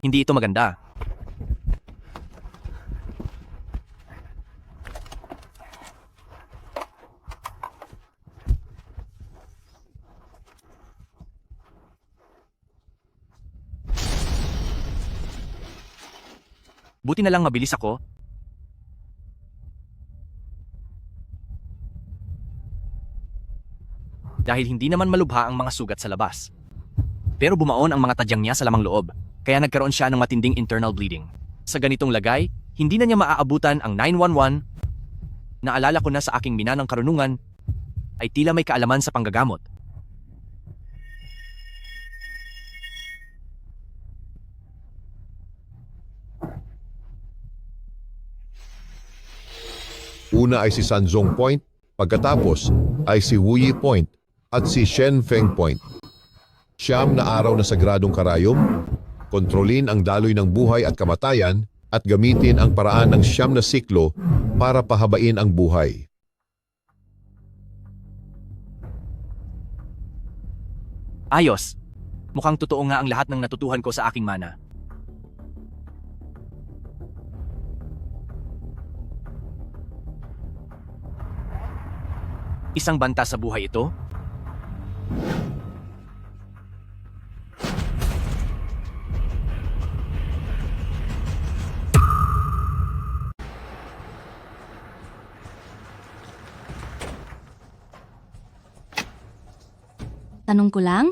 Hindi ito maganda. Buti na lang mabilis ako. Dahil hindi naman malubha ang mga sugat sa labas. Pero bumaon ang mga tadyang niya sa lamang loob, kaya nagkaroon siya ng matinding internal bleeding. Sa ganitong lagay, hindi na niya maaabutan ang 911. Naalala ko na sa aking minanang karunungan, ay tila may kaalaman sa panggagamot. Una ay si Sanzong Point, pagkatapos ay si Wuyi Point at si Shenfeng Point. Siyam na araw na sagradong karayom, kontrolin ang daloy ng buhay at kamatayan at gamitin ang paraan ng siyam na siklo para pahabain ang buhay. Ayos! Mukhang totoo nga ang lahat ng natutuhan ko sa aking mana. Isang banta sa buhay ito? Tanong ko lang,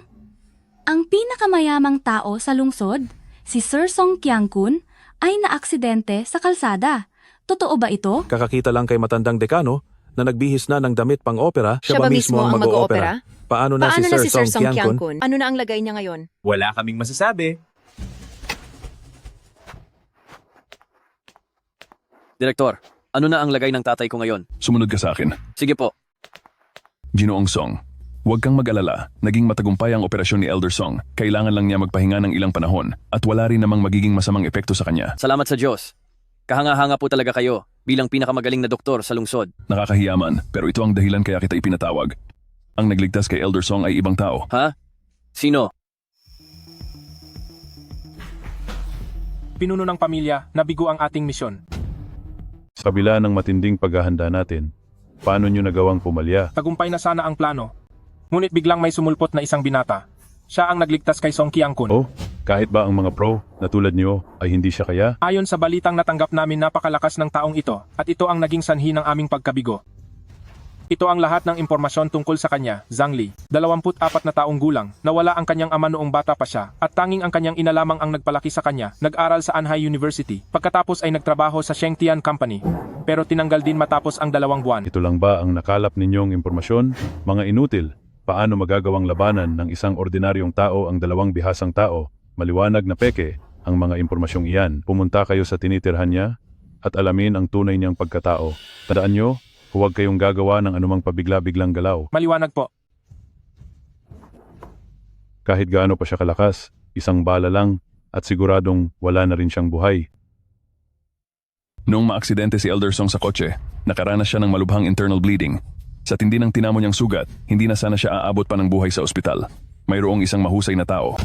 ang pinakamayamang tao sa lungsod, si Sir Song Qiangkun, ay naaksidente sa kalsada. Totoo ba ito? Kakakita lang kay matandang dekano na nagbihis na ng damit pang opera, siya ba mismo ang mag-oopera? Paano na si Sir Song Qiangkun? Ano na ang lagay niya ngayon? Wala kaming masasabi. Direktor, ano na ang lagay ng tatay ko ngayon? Sumunod ka sa akin. Sige po. Ginoong Song, huwag kang mag-alala. Naging matagumpay ang operasyon ni Elder Song. Kailangan lang niya magpahinga ng ilang panahon at wala rin namang magiging masamang epekto sa kanya. Salamat sa Diyos. Kahanga-hanga po talaga kayo bilang pinakamagaling na doktor sa lungsod. Nakakahiyaman, pero ito ang dahilan kaya kita ipinatawag. Ang nagligtas kay Elder Song ay ibang tao. Ha? Sino? Pinuno ng pamilya, nabigo ang ating misyon. Sa kabila ng matinding paghahanda natin, paano nyo nagawang pumalya? Tagumpay na sana ang plano. Ngunit biglang may sumulpot na isang binata. Siya ang nagligtas kay Song Qiangkun. Oh, kahit ba ang mga pro na tulad nyo ay hindi siya kaya? Ayon sa balitang natanggap namin, napakalakas ng taong ito at ito ang naging sanhi ng aming pagkabigo. Ito ang lahat ng impormasyon tungkol sa kanya, Zhang Li. 24 na taong gulang, nawala ang kanyang ama noong bata pa siya at tanging ang kanyang ina lamang ang nagpalaki sa kanya. Nag-aral sa Anhai University. Pagkatapos ay nagtrabaho sa Shengtian Company. Pero tinanggal din matapos ang 2 buwan. Ito lang ba ang nakalap ninyong impormasyon? Mga inutil, paano magagawang labanan ng isang ordinaryong tao ang 2 bihasang tao? Maliwanag na peke ang mga impormasyong iyan. Pumunta kayo sa tinitirhan niya at alamin ang tunay niyang pagkatao. Tandaan nyo, huwag kayong gagawa ng anumang pabigla-biglang galaw. Maliwanag po. Kahit gaano pa siya kalakas, isang bala lang at siguradong wala na rin siyang buhay. Noong maaksidente si Elder Song sa kotse, nakaranas siya ng malubhang internal bleeding. Sa tindi ng tinamo niyang sugat, hindi na sana siya aabot pa ng buhay sa ospital. Mayroong isang mahusay na tao.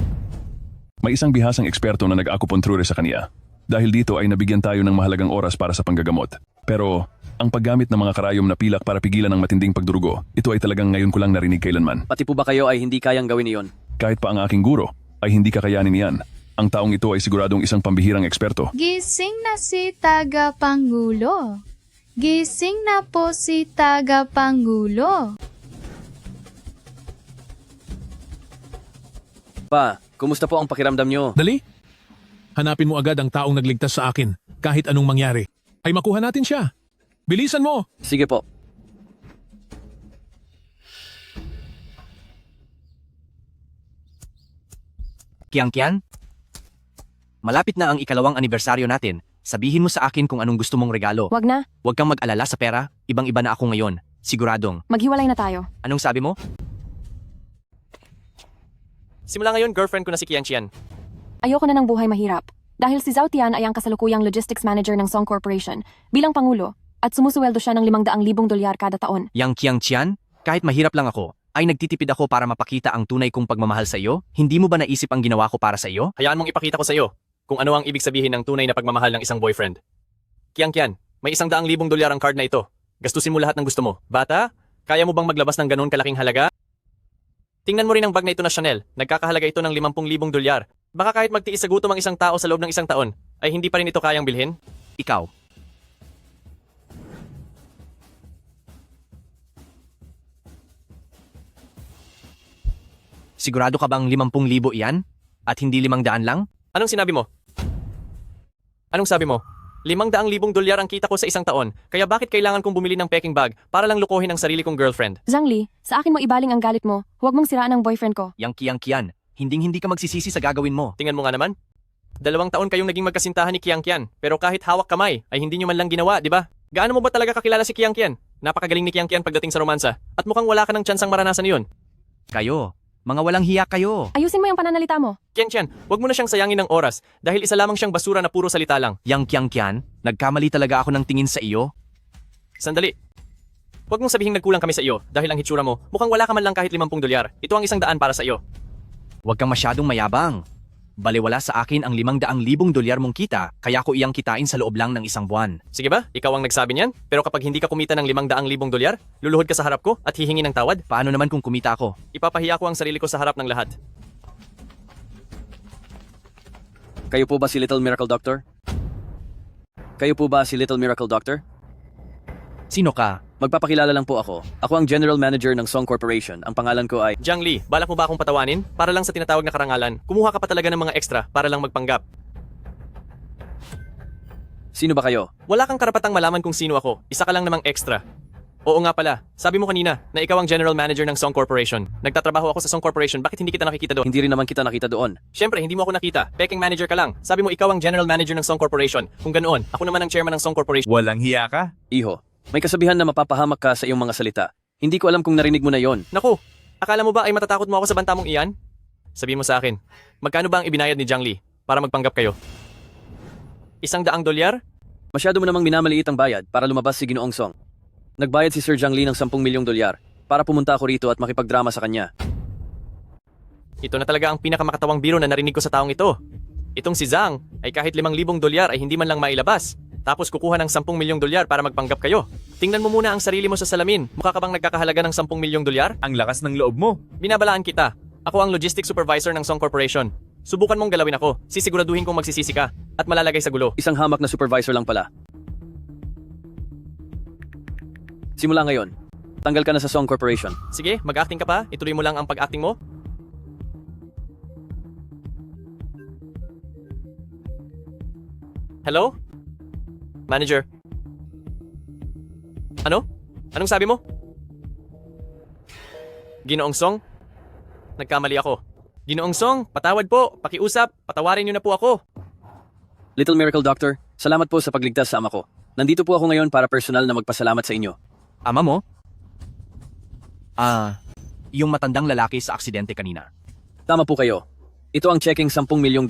May isang bihasang eksperto na nag-akupunture sa kanya. Dahil dito ay nabigyan tayo ng mahalagang oras para sa panggagamot. Pero ang paggamit ng mga karayom na pilak para pigilan ang matinding pagdurugo, ito ay talagang ngayon ko lang narinig kailanman. Pati po ba kayo ay hindi kayang gawin iyon? Kahit pa ang aking guro, ay hindi kakayanin iyan. Ang taong ito ay siguradong isang pambihirang eksperto. Gising na si Tagapangulo. Gising na po si Tagapangulo. Pa, kumusta po ang pakiramdam niyo? Dali. Hanapin mo agad ang taong nagligtas sa akin. Kahit anong mangyari, ay makuha natin siya. Bilisan mo! Sige po. Qiang, malapit na ang ikalawang anibersaryo natin. Sabihin mo sa akin kung anong gusto mong regalo. Wag na. Huwag kang mag-alala sa pera, ibang-iba na ako ngayon. Siguradong. Maghiwalay na tayo. Anong sabi mo? Simula ngayon, girlfriend ko na si Qiang. Ayoko na ng buhay mahirap. Dahil si Zhao Tian ay ang kasalukuyang logistics manager ng Song Corporation bilang pangulo at sumusuweldo siya ng $500,000 kada taon. Yang Qiang, kahit mahirap lang ako, ay nagtitipid ako para mapakita ang tunay kong pagmamahal sa iyo? Hindi mo ba naisip ang ginawa ko para sa iyo? Hayaan mong ipakita ko sa iyo. kung ano ang ibig sabihin ng tunay na pagmamahal ng isang boyfriend. Kian, may $100,000 ang card na ito. Gastusin mo lahat ng gusto mo. Bata, kaya mo bang maglabas ng ganun kalaking halaga? Tingnan mo rin ang bag na ito na Chanel. Nagkakahalaga ito ng $50,000. Baka kahit magtiis sa gutom ang isang tao sa loob ng isang taon, ay hindi pa rin ito kayang bilhin? Ikaw. Sigurado ka bang 50,000 iyan? At hindi 500 lang? Anong sinabi mo? Anong sabi mo? $500,000 ang kita ko sa isang taon, kaya bakit kailangan kong bumili ng peking bag para lang lukohin ang sarili kong girlfriend? Zhangli, sa akin mo ibaling ang galit mo. Huwag mong siraan ang boyfriend ko. Yang Kian, hindi ka magsisisi sa gagawin mo. Tingnan mo nga naman. 2 taon kayong naging magkasintahan ni Kian, pero kahit hawak kamay ay hindi nyo man lang ginawa, di ba? Gaano mo ba talaga kakilala si Kian? Napakagaling ni Kian pagdating sa romansa, at mukhang wala ka ng tsansang maranasan yun. Kayo, mga walang hiya kayo. Ayusin mo yung pananalita mo. Kian, wag mo na siyang sayangin ng oras dahil isa lamang siyang basura na puro salita lang. Yang Kian, nagkamali talaga ako ng tingin sa iyo. Sandali. Wag mong sabihing nagkulang kami sa iyo dahil ang hitsura mo, mukhang wala ka man lang kahit $50. Ito ang $100 para sa iyo. Huwag kang masyadong mayabang. Baliwala sa akin ang $500,000 mong kita, kaya ko iyang kitain sa loob lang ng isang buwan. Sige ba? Ikaw ang nagsabi niyan? Pero kapag hindi ka kumita ng $500,000, luluhod ka sa harap ko at hihingi ng tawad? Paano naman kung kumita ako? Ipapahiya ko ang sarili ko sa harap ng lahat. Kayo po ba si Little Miracle Doctor? Kayo po ba si Little Miracle Doctor? Sino ka? Magpapakilala lang po ako. Ako ang General Manager ng Song Corporation. Ang pangalan ko ay... Zhangli, balak mo ba akong patawanin? Para lang sa tinatawag na karangalan, kumuha ka pa talaga ng mga extra para lang magpanggap. Sino ba kayo? Wala kang karapatang malaman kung sino ako. Isa ka lang namang extra. Oo nga pala, sabi mo kanina na ikaw ang General Manager ng Song Corporation. Nagtatrabaho ako sa Song Corporation, bakit hindi kita nakikita doon? Hindi rin naman kita nakita doon. Siyempre, hindi mo ako nakita. Peking manager ka lang. Sabi mo ikaw ang General Manager ng Song Corporation. Kung ganoon, ako naman ang Chairman ng Song Corporation. Walang hiya ka? Iho, may kasabihan na mapapahamak ka sa iyong mga salita. Hindi ko alam kung narinig mo na yon. Naku, akala mo ba ay matatakot mo ako sa banta mong iyan? Sabihin mo sa akin, magkano ba ang ibinayad ni Zhangli para magpanggap kayo? $100? Masyado mo namang minamaliit ang bayad para lumabas si Ginoong Song. Nagbayad si Sir Zhangli ng $10 milyong para pumunta ako rito at makipagdrama sa kanya. Ito na talaga ang pinakamakatawang biro na narinig ko sa taong ito. Itong si Zhang ay kahit $5,000 ay hindi man lang mailabas. Tapos kukuha ng $10 milyong para magpanggap kayo. Tingnan mo muna ang sarili mo sa salamin. Mukha ka bang nagkakahalaga ng $10 milyong? Ang lakas ng loob mo. Binabalaan kita. Ako ang Logistics Supervisor ng Song Corporation. Subukan mong galawin ako. Sisiguraduhin kong magsisisi ka at malalagay sa gulo. Isang hamak na supervisor lang pala. Simula ngayon, tanggal ka na sa Song Corporation. Sige, mag-acting ka pa. Ituloy mo lang ang pag-acting mo. Hello? Manager? Ano? Anong sabi mo? Ginoong Song? Nagkamali ako. Ginoong Song, patawad po, pakiusap, patawarin niyo na po ako. Little Miracle Doctor, salamat po sa pagligtas sa ama ko. Nandito po ako ngayon para personal na magpasalamat sa inyo. Ama mo? Yung matandang lalaki sa aksidente kanina. Tama po kayo. Ito ang checking $10 milyong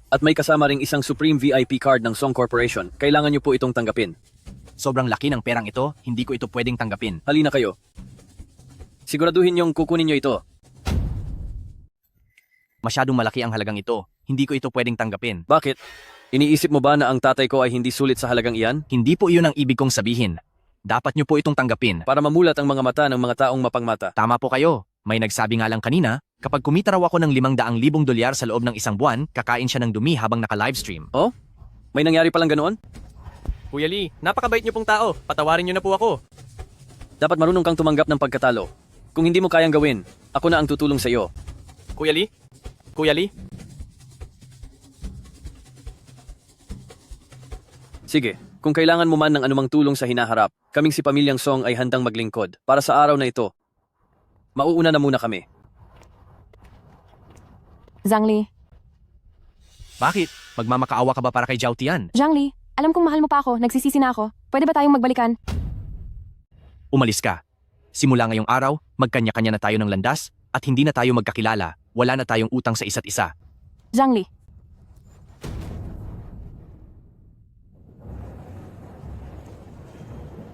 at may kasama ring isang Supreme VIP card ng Song Corporation. Kailangan niyo po itong tanggapin. Sobrang laki ng perang ito, hindi ko ito pwedeng tanggapin. Halina kayo. Siguraduhin niyong kukunin niyo ito. Masyadong malaki ang halagang ito, hindi ko ito pwedeng tanggapin. Bakit? Iniisip mo ba na ang tatay ko ay hindi sulit sa halagang iyan? Hindi po iyon ang ibig kong sabihin. Dapat niyo po itong tanggapin. Para mamulat ang mga mata ng mga taong mapangmata. Tama po kayo. May nagsabi nga lang kanina, kapag kumita raw ako ng $500,000 sa loob ng isang buwan, kakain siya ng dumi habang naka-livestream. Oh? May nangyari palang ganoon? Kuya Lee, napakabait niyo pong tao. Patawarin niyo na po ako. Dapat marunong kang tumanggap ng pagkatalo. Kung hindi mo kayang gawin, ako na ang tutulong sa iyo. Kuya Lee? Kuya Lee? Sige, kung kailangan mo man ng anumang tulong sa hinaharap, kaming si Pamilyang Song ay handang maglingkod. Para sa araw na ito, mauuna na muna kami. Zhangli. Bakit? Magmamakaawa ka ba para kay Zhao Tian? Zhangli, alam kong mahal mo pa ako. Nagsisisi na ako. Pwede ba tayong magbalikan? Umalis ka. Simula ngayong araw, magkanya-kanya na tayo ng landas at hindi na tayo magkakilala. Wala na tayong utang sa isa't isa. Zhangli.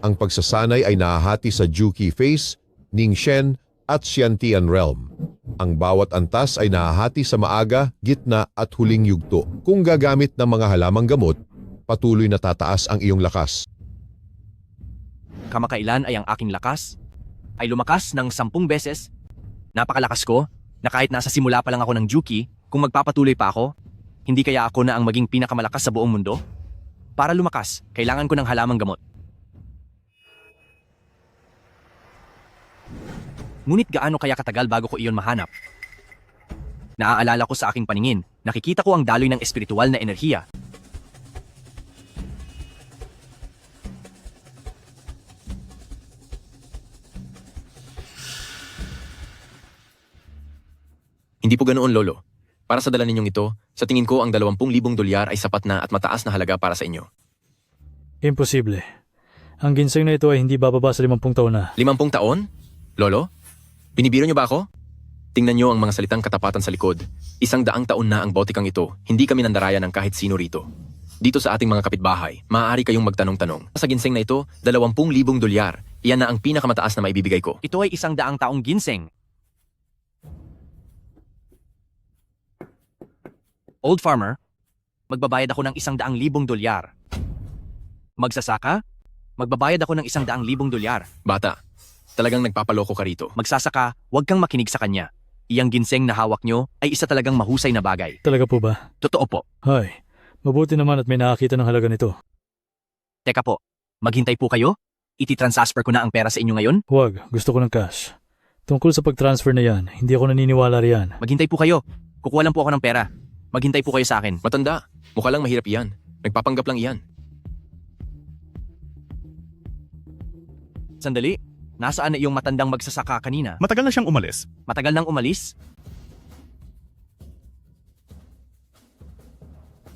Ang pagsasanay ay nahahati sa Juki Face, Ningxian at Xiantian Realm. Ang bawat antas ay nahahati sa maaga, gitna at huling yugto. Kung gagamit ng mga halamang gamot, patuloy na tataas ang iyong lakas. Kamakailan ay ang aking lakas ay lumakas ng 10 beses. Napakalakas ko na kahit nasa simula pa lang ako ng Juki, kung magpapatuloy pa ako, hindi kaya ako na ang maging pinakamalakas sa buong mundo? Para lumakas, kailangan ko ng halamang gamot. Ngunit gaano kaya katagal bago ko iyon mahanap? Naaalala ko sa aking paningin, nakikita ko ang daloy ng espiritual na enerhiya. Hindi po ganoon, Lolo. Para sa dala ninyong ito, sa tingin ko ang 20,000 dolyar ay sapat na at mataas na halaga para sa inyo. Imposible. Ang ginseng na ito ay hindi bababa sa 50 taon na. 50 taon? Lolo? Binibiro niyo ba ako? Tingnan niyo ang mga salitang katapatan sa likod. 100 taon na ang botikang ito, hindi kami nandaraya ng kahit sino rito. Dito sa ating mga kapitbahay, maaari kayong magtanong-tanong. Sa ginseng na ito, 20,000 dolyar. Iyan na ang pinakamataas na maibibigay ko. Ito ay 100 taong ginseng. Old farmer, magbabayad ako ng 100,000 dolyar. Magsasaka, magbabayad ako ng 100,000 dolyar. Bata, talagang nagpapaloko ka rito. Magsasaka, huwag kang makinig sa kanya. Iyang ginseng na hawak nyo ay isa talagang mahusay na bagay. Talaga po ba? Totoo po. Hay, mabuti naman at may nakakita ng halaga nito. Teka po, maghintay po kayo? Iti-transfer ko na ang pera sa inyo ngayon? Huwag, gusto ko ng cash. Tungkol sa pag-transfer na yan, hindi ako naniniwala riyan. Maghintay po kayo. Kukuha lang po ako ng pera. Maghintay po kayo sa akin. Matanda, mukha lang mahirap iyan. Nagpapanggap lang iyan. Sandali, nasaan na iyong matandang magsasaka kanina? Matagal na siyang umalis. Matagal nang umalis?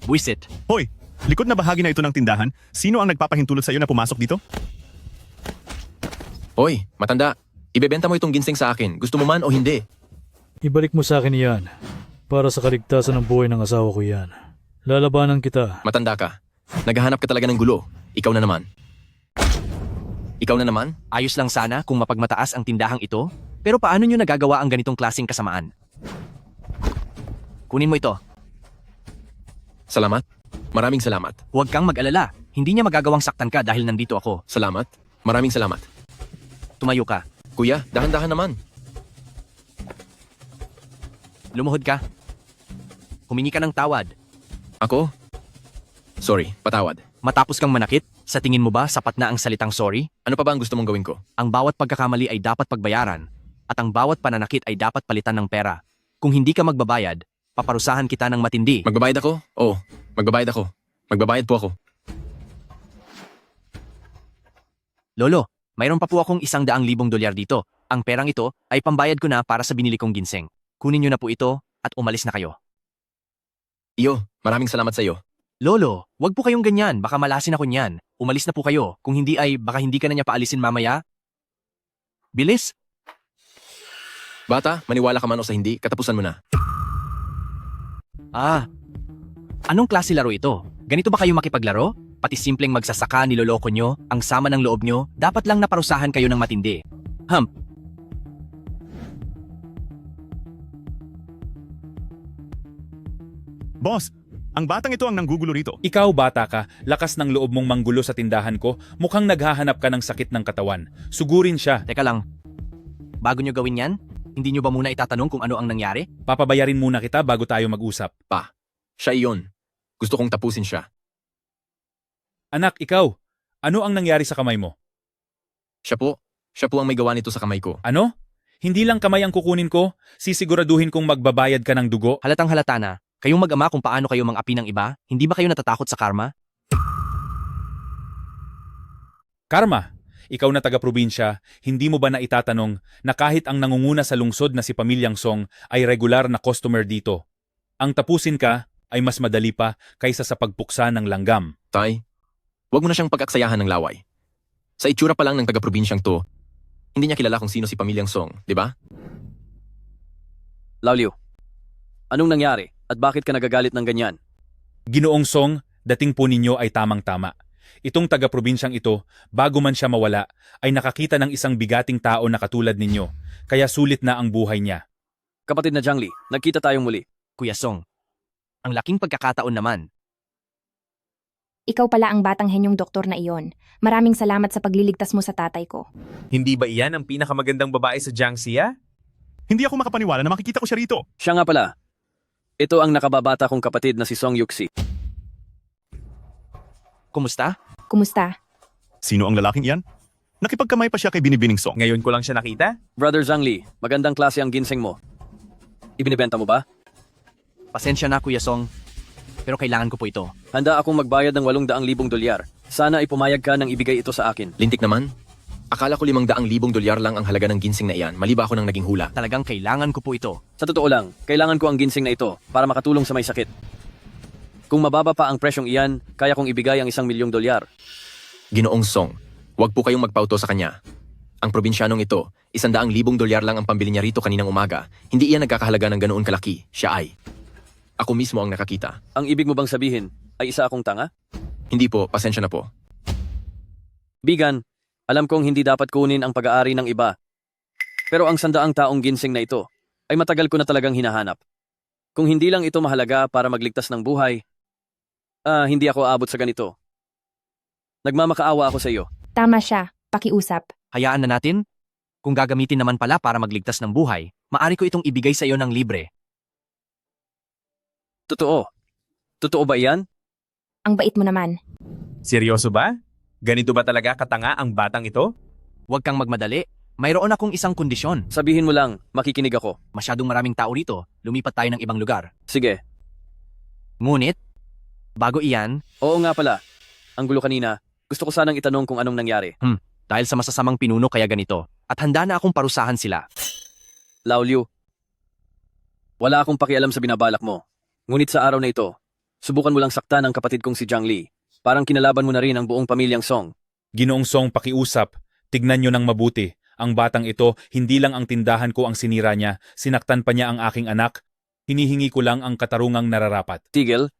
Buisit. Hoy, likod na bahagi na ito ng tindahan. Sino ang nagpapahintulot sa iyo na pumasok dito? Hoy, matanda, ibebenta mo itong ginseng sa akin. Gusto mo man o hindi? Ibalik mo sa akin iyan. Para sa kaligtasan ng buhay ng asawa ko yan. Lalabanan kita. Matanda ka. Naghahanap ka talaga ng gulo. Ikaw na naman. Ikaw na naman? Ayos lang sana kung mapagmataas ang tindahang ito, pero paano nyo nagagawa ang ganitong klaseng kasamaan? Kunin mo ito. Salamat. Maraming salamat. Huwag kang mag-alala. Hindi niya magagawang saktan ka dahil nandito ako. Salamat. Maraming salamat. Tumayo ka. Kuya, dahan-dahan naman. Lumuhod ka. Humingi ka ng tawad. Ako? Sorry, patawad. Matapos kang manakit, sa tingin mo ba sapat na ang salitang sorry? Ano pa ba ang gusto mong gawin ko? Ang bawat pagkakamali ay dapat pagbayaran, at ang bawat pananakit ay dapat palitan ng pera. Kung hindi ka magbabayad, paparusahan kita ng matindi. Magbabayad ako? Oo, magbabayad ako. Magbabayad po ako. Lolo, mayroon pa po akong 100,000 dolyar dito. Ang perang ito ay pambayad ko na para sa binili kong ginseng. Kunin niyo na po ito at umalis na kayo. Iyo, maraming salamat sa iyo. Lolo, wag po kayong ganyan. Baka malasin ako niyan. Umalis na po kayo. Kung hindi ay baka hindi ka na niya paalisin mamaya. Bilis! Bata, maniwala ka man o sa hindi, katapusan mo na. Ah, anong klase laro ito? Ganito ba kayo makipaglaro? Pati simpleng magsasaka niloloko nyo, ang sama ng loob nyo, dapat lang naparusahan kayo ng matindi. Boss, ang batang ito ang nanggugulo rito. Ikaw, bata ka, lakas ng loob mong manggulo sa tindahan ko, mukhang naghahanap ka ng sakit ng katawan. Sugurin siya. Teka lang, bago nyo gawin yan, hindi nyo ba muna itatanong kung ano ang nangyari? Papabayarin muna kita bago tayo mag-usap. Pa, siya iyon. Gusto kong tapusin siya. Anak, ikaw, ano ang nangyari sa kamay mo? Siya po ang may gawa nito sa kamay ko. Ano? Hindi lang kamay ang kukunin ko, sisiguraduhin kong magbabayad ka ng dugo. Halatang halata na, kayong mag-ama kung paano kayo mang-api ng iba, hindi ba kayo natatakot sa karma? Karma, ikaw na taga-probinsya, hindi mo ba na itatanong na kahit ang nangunguna sa lungsod na si Pamilyang Song ay regular na customer dito? Ang tapusin ka ay mas madali pa kaysa sa pagpuksa ng langgam. Tay, huwag mo na siyang pag-aksayahan ng laway. Sa itsura pa lang ng taga-probinsyang to, hindi niya kilala kung sino si Pamilyang Song, di ba? Lauliw, anong nangyari at bakit ka nagagalit ng ganyan? Ginoong Song, dating po ninyo ay tamang-tama. Itong taga-probinsyang ito, bago man siya mawala, ay nakakita ng isang bigating tao na katulad ninyo, kaya sulit na ang buhay niya. Kapatid na Jiangli, nagkita tayong muli. Kuya Song, ang laking pagkakataon naman. Ikaw pala ang batang henyong doktor na iyon. Maraming salamat sa pagliligtas mo sa tatay ko. Hindi ba iyan ang pinakamagandang babae sa Jiangxia? Hindi ako makapaniwala na makikita ko siya rito. Siya nga pala. Ito ang nakababata kong kapatid na si Song Yuxi. Kumusta? Kumusta? Sino ang lalaking iyan? Nakipagkamay pa siya kay Binibining Song. Ngayon ko lang siya nakita. Brother Zhangli, magandang klase ang ginseng mo. Ibinibenta mo ba? Pasensya na Kuya Song, pero kailangan ko po ito. Handa akong magbayad ng $800,000. Sana ay pumayag ka nang ibigay ito sa akin. Lintik naman. Akala ko $500,000 lang ang halaga ng ginseng na iyan, mali ba ako nang naging hula? Talagang kailangan ko po ito. Sa totoo lang, kailangan ko ang ginseng na ito para makatulong sa may sakit. Kung mababa pa ang presyong iyan, kaya kong ibigay ang $1,000,000. Ginoong Song, huwag po kayong magpauto sa kanya. Ang probinsyanong ito, $100,000 lang ang pambili niya rito kaninang umaga. Hindi iyan nagkakahalaga ng ganoon kalaki, siya ay. Ako mismo ang nakakita. Ang ibig mo bang sabihin ay isa akong tanga? Hindi po, pasensya na po. Bigan, alam kong hindi dapat kunin ang pag-aari ng iba. Pero ang 100 taong ginseng na ito ay matagal ko na talagang hinahanap. Kung hindi lang ito mahalaga para magligtas ng buhay, hindi ako aabot sa ganito. Nagmamakaawa ako sa iyo. Tama siya. Pakiusap. Hayaan na natin. Kung gagamitin naman pala para magligtas ng buhay, maari ko itong ibigay sa iyo ng libre. Totoo. Totoo ba iyan? Ang bait mo naman. Seryoso ba? Ganito ba talaga katanga ang batang ito? Huwag kang magmadali. Mayroon akong isang kondisyon. Sabihin mo lang, makikinig ako. Masyadong maraming tao rito. Lumipat tayo ng ibang lugar. Sige. Ngunit, bago iyan, Oo nga pala. Ang gulo kanina. Gusto ko sanang itanong kung anong nangyari. dahil sa masasamang pinuno kaya ganito, at handa na akong parusahan sila. Laulyo, wala akong pakialam sa binabalak mo. Ngunit sa araw na ito, subukan mo lang saktan ang kapatid kong si Jiangli. Parang kinalaban mo na rin ang buong pamilyang Song. Ginoong Song, pakiusap. Tignan nyo ng mabuti. Ang batang ito, hindi lang ang tindahan ko ang sinira niya, sinaktan pa niya ang aking anak. Hinihingi ko lang ang katarungang nararapat. Tigel,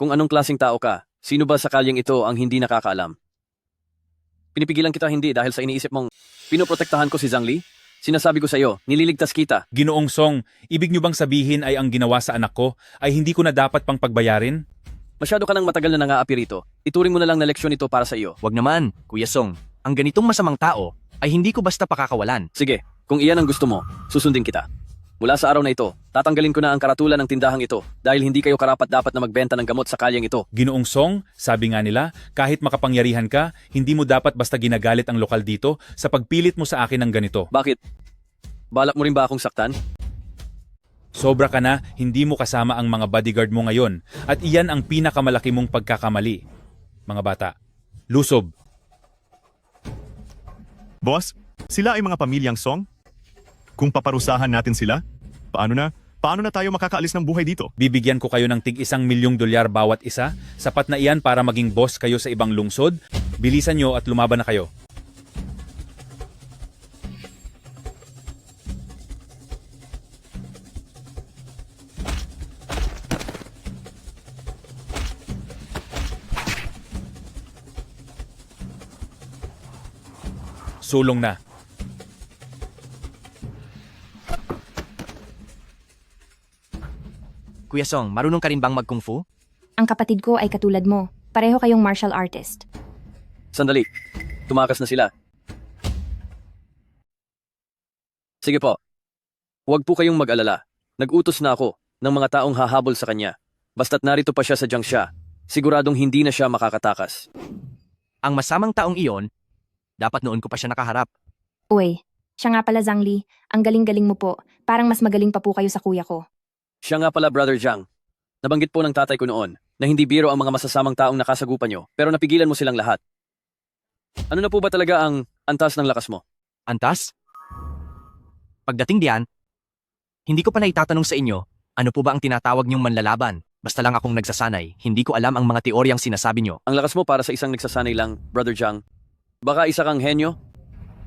kung anong klaseng tao ka, sino ba sa kalyeng ito ang hindi nakakaalam? Pinipigilan kita hindi dahil sa iniisip mong pinoprotektahan ko si Zhangli? Sinasabi ko sa iyo, nililigtas kita. Ginoong Song, ibig nyo bang sabihin ay ang ginawa sa anak ko ay hindi ko na dapat pang pagbayarin? Masyado ka nang matagal na nangaapi rito. Ituring mo na lang na leksyon ito para sa iyo. Wag naman, Kuya Song. Ang ganitong masamang tao ay hindi ko basta pakakawalan. Sige, kung iyan ang gusto mo, susundin kita. Mula sa araw na ito, tatanggalin ko na ang karatulan ng tindahang ito dahil hindi kayo karapat-dapat na magbenta ng gamot sa kalyeng ito. Ginoong Song, sabi nga nila, kahit makapangyarihan ka, hindi mo dapat basta ginagalit ang lokal dito sa pagpilit mo sa akin ng ganito. Bakit? Balak mo rin ba akong saktan? Sobra ka na, hindi mo kasama ang mga bodyguard mo ngayon at iyan ang pinakamalaki mong pagkakamali. Mga bata, lusob. Boss, sila ay mga pamilyang Song? Kung paparusahan natin sila, paano na tayo makakaalis ng buhay dito? Bibigyan ko kayo ng tig $1,000,000 bawat isa. Sapat na iyan para maging boss kayo sa ibang lungsod. Bilisan nyo at lumaban na kayo. Sulong na. Kuya Song, marunong ka rin bang mag-kung fu? Ang kapatid ko ay katulad mo. Pareho kayong martial artist. Sandali, tumakas na sila. Sige po. Huwag po kayong mag-alala. Nag-utos na ako ng mga taong hahabol sa kanya. Basta't narito pa siya sa Jiangxia, siguradong hindi na siya makakatakas. Ang masamang taong iyon, dapat noon ko pa siya nakaharap. Uy, siya nga pala Zhangli. Ang galing-galing mo po. Parang mas magaling pa po kayo sa kuya ko. Siya nga pala, Brother Jiang. Nabanggit po ng tatay ko noon na hindi biro ang mga masasamang taong nakasagupan nyo, pero napigilan mo silang lahat. Ano na po ba talaga ang antas ng lakas mo? Antas? Pagdating diyan, hindi ko pa na itatanong sa inyo, ano po ba ang tinatawag niyong manlalaban? Basta lang akong nagsasanay, hindi ko alam ang mga teoryang sinasabi niyo. Ang lakas mo para sa isang nagsasanay lang, Brother Jiang. Baka isa kang henyo?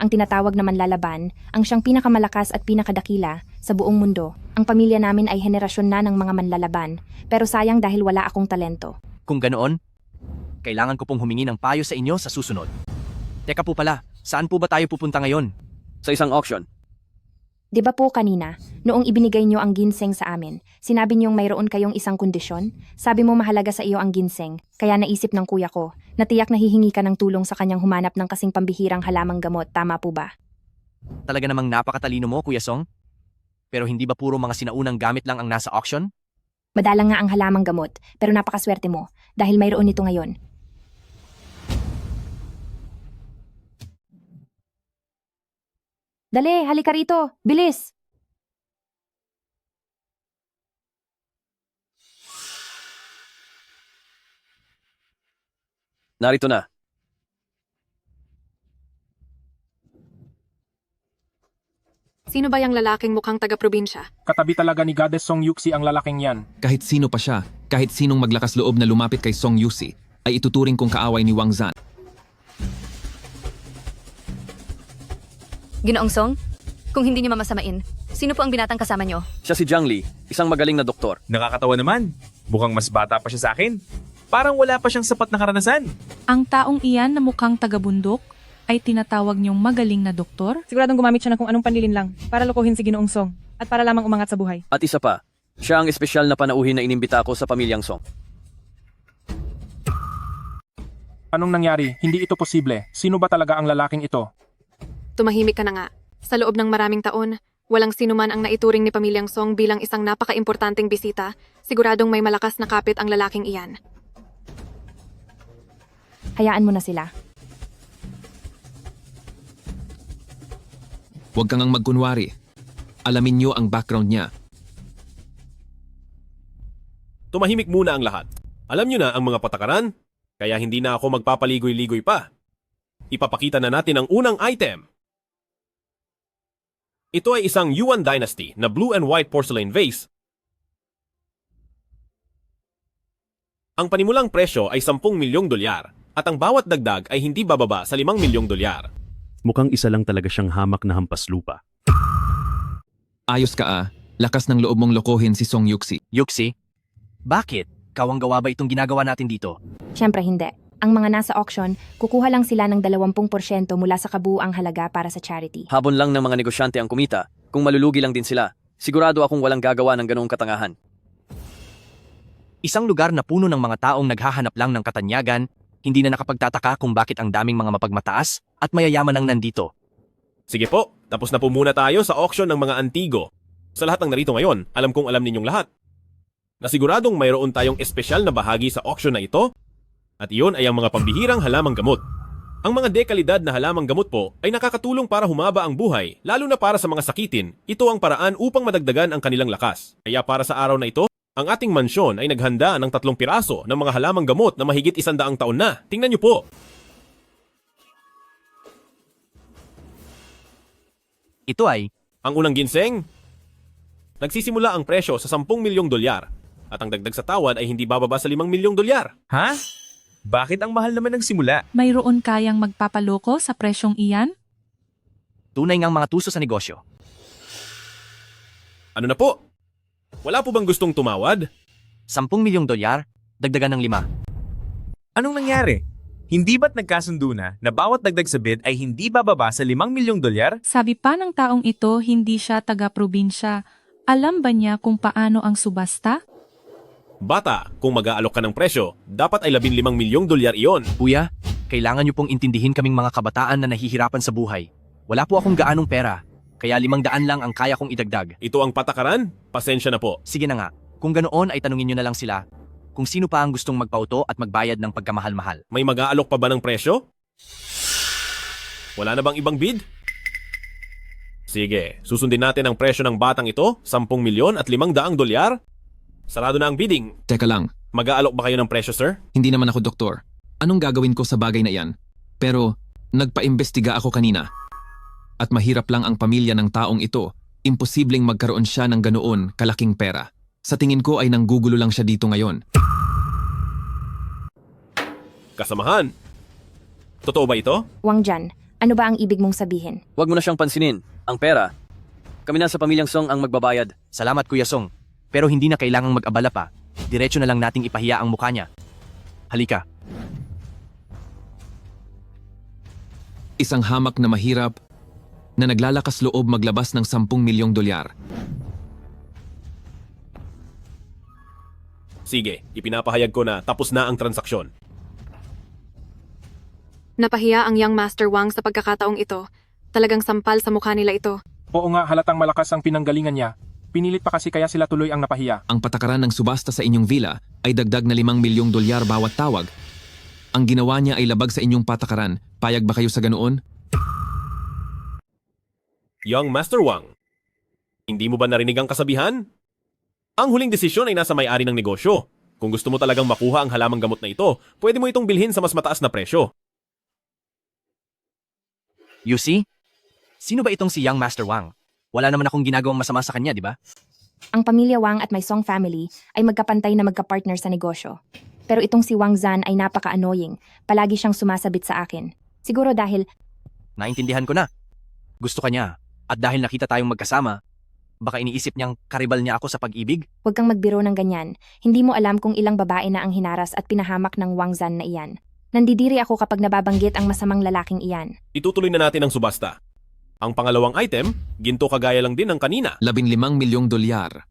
Ang tinatawag na manlalaban, ang siyang pinakamalakas at pinakadakila sa buong mundo. Ang pamilya namin ay henerasyon na ng mga manlalaban, pero sayang dahil wala akong talento. Kung ganoon, kailangan ko pong humingi ng payo sa inyo sa susunod. Teka po pala, saan po ba tayo pupunta ngayon? Sa isang auction. Di ba po kanina, noong ibinigay niyo ang ginseng sa amin, sinabi niyong mayroon kayong isang kondisyon? Sabi mo mahalaga sa iyo ang ginseng, kaya naisip ng kuya ko, na tiyak na hihingi ka ng tulong sa kanyang humanap ng kasing pambihirang halamang gamot, tama po ba? Talaga namang napakatalino mo, Kuya Song. Pero hindi ba puro mga sinaunang gamit lang ang nasa auction? Madalang nga ang halamang gamot, pero napakaswerte mo, dahil mayroon nito ngayon. Dali, halika rito, bilis! Narito na. Sino ba yung lalaking mukhang taga-probinsya? Katabi talaga ni Goddess Song Yuxi ang lalaking yan. Kahit sino pa siya, kahit sinong maglakas loob na lumapit kay Song Yuxi, ay ituturing kong kaaway ni Wang Zan. Ginoong Song, kung hindi niyo mamasamain, sino po ang binatang kasama niyo? Siya si Zhang Li, isang magaling na doktor. Nakakatawa naman. Mukhang mas bata pa siya sa akin. Parang wala pa siyang sapat na karanasan. Ang taong iyan na mukhang taga-bundok ay tinatawag niyong magaling na doktor? Siguradong gumamit siya ng kung anong panlilin lang para lokohin si Ginoong Song at para lamang umangat sa buhay. At isa pa, siya ang espesyal na panauhin na inimbita ko sa pamilyang Song. Anong nangyari? Hindi ito posible. Sino ba talaga ang lalaking ito? Tumahimik ka na nga. Sa loob ng maraming taon, walang sino man ang naituring ni pamilyang Song bilang isang napaka-importanteng bisita. Siguradong may malakas na kapit ang lalaking iyan. Hayaan mo na sila. Huwag kang magkunwari. Alamin niyo ang background niya. Tumahimik muna ang lahat. Alam niyo na ang mga patakaran, kaya hindi na ako magpapaligoy-ligoy pa. Ipapakita na natin ang unang item. Ito ay isang Yuan Dynasty na blue and white porcelain vase. Ang panimulang presyo ay 10 milyong dolyar at ang bawat dagdag ay hindi bababa sa 5 milyong dolyar. Mukhang isa lang talaga siyang hamak na hampas lupa. Ayos ka ah. Lakas ng loob mong lokohin si Song Yuxi. Yuxi? Bakit? Kawang-gawa ba itong ginagawa natin dito? Siyempre hindi. Ang mga nasa auction, kukuha lang sila ng 20% mula sa kabuuang halaga para sa charity. Habon lang ng mga negosyante ang kumita, kung malulugi lang din sila, sigurado akong walang gagawa ng ganoong katangahan. Isang lugar na puno ng mga taong naghahanap lang ng katanyagan, hindi na nakapagtataka kung bakit ang daming mga mapagmataas at mayayaman ang nandito. Sige po, tapos na po muna tayo sa auction ng mga antigo. Sa lahat ng narito ngayon, alam kong alam ninyong lahat. Nasiguradong mayroon tayong espesyal na bahagi sa auction na ito, at iyon ay ang mga pambihirang halamang gamot. Ang mga dekalidad na halamang gamot po ay nakakatulong para humaba ang buhay, lalo na para sa mga sakitin. Ito ang paraan upang madagdagan ang kanilang lakas. Kaya para sa araw na ito, ang ating mansyon ay naghanda ng 3 piraso ng mga halamang gamot na mahigit 100 taon na. Tingnan niyo po. Ito ay ang unang ginseng. Nagsisimula ang presyo sa 10 milyong dolyar at ang dagdag sa tawad ay hindi bababa sa 5 milyong dolyar. Ha? Bakit ang mahal naman ng simula? Mayroon kayang magpapaloko sa presyong iyan? Tunay ngang mga tuso sa negosyo. Ano na po? Wala po bang gustong tumawad? 10 milyong dolyar, dagdagan ng 5. Anong nangyari? Hindi ba't nagkasundo na bawat dagdag sa bid ay hindi bababa sa 5 milyong dolyar? Sabi pa ng taong ito, hindi siya taga-probinsya. Alam ba niya kung paano ang subasta? Bata, kung mag-aalok ka ng presyo, dapat ay 15 milyong dolyar iyon. Kuya, kailangan niyo pong intindihin kaming mga kabataan na nahihirapan sa buhay. Wala po akong gaanong pera, kaya 500 lang ang kaya kong idagdag. Ito ang patakaran? Pasensya na po. Sige na nga, kung ganoon ay tanungin niyo na lang sila kung sino pa ang gustong magpauto at magbayad ng pagkamahal-mahal. May mag-aalok pa ba ng presyo? Wala na bang ibang bid? Sige, susundin natin ang presyo ng batang ito, 10 milyon at 500 dolyar. Sarado na ang bidding. Teka lang. Mag-aalok ba kayo ng presyo, sir? Hindi naman ako doktor. Anong gagawin ko sa bagay na iyan? Pero, nagpa-imbestiga ako kanina. At mahirap lang ang pamilya ng taong ito. Imposibleng magkaroon siya ng ganoon kalaking pera. Sa tingin ko ay nanggugulo lang siya dito ngayon. Kasamahan. Totoo ba ito? Wang Jan, ano ba ang ibig mong sabihin? Huwag mo na siyang pansinin. Ang pera, kami na sa pamilyang Song ang magbabayad. Salamat Kuya Song. Pero hindi na kailangang mag-abala pa. Diretso na lang nating ipahiya ang mukha niya. Halika. Isang hamak na mahirap na naglalakas loob maglabas ng 10 milyong dolyar. Sige, ipinapahayag ko na tapos na ang transaksyon. Napahiya ang young Master Wang sa pagkakataong ito. Talagang sampal sa mukha nila ito. Oo nga, halatang malakas ang pinanggalingan niya. Pinilit pa kasi kaya sila tuloy ang napahiya. Ang patakaran ng subasta sa inyong villa ay dagdag na 5 milyong dolyar bawat tawag. Ang ginawa niya ay labag sa inyong patakaran. Payag ba kayo sa ganoon? Young Master Wang, hindi mo ba narinig ang kasabihan? Ang huling desisyon ay nasa may-ari ng negosyo. Kung gusto mo talagang makuha ang halamang gamot na ito, pwede mo itong bilhin sa mas mataas na presyo. You see? Sino ba itong si Young Master Wang? Wala naman akong ginagawang masama sa kanya, di ba? Ang pamilya Wang at my Song family ay magkapantay na magka-partner sa negosyo. Pero itong si Wang Zan ay napaka-annoying. Palagi siyang sumasabit sa akin. Siguro dahil Naintindihan ko na. Gusto ka niya. At dahil nakita tayong magkasama, baka iniisip niyang karibal niya ako sa pag-ibig? huwag kang magbiro ng ganyan. Hindi mo alam kung ilang babae na ang hinaras at pinahamak ng Wang Zan na iyan. Nandidiri ako kapag nababanggit ang masamang lalaking iyan. Itutuloy na natin ang subasta. Ang pangalawang item, ginto kagaya lang din ng kanina. 15 milyong dolyar.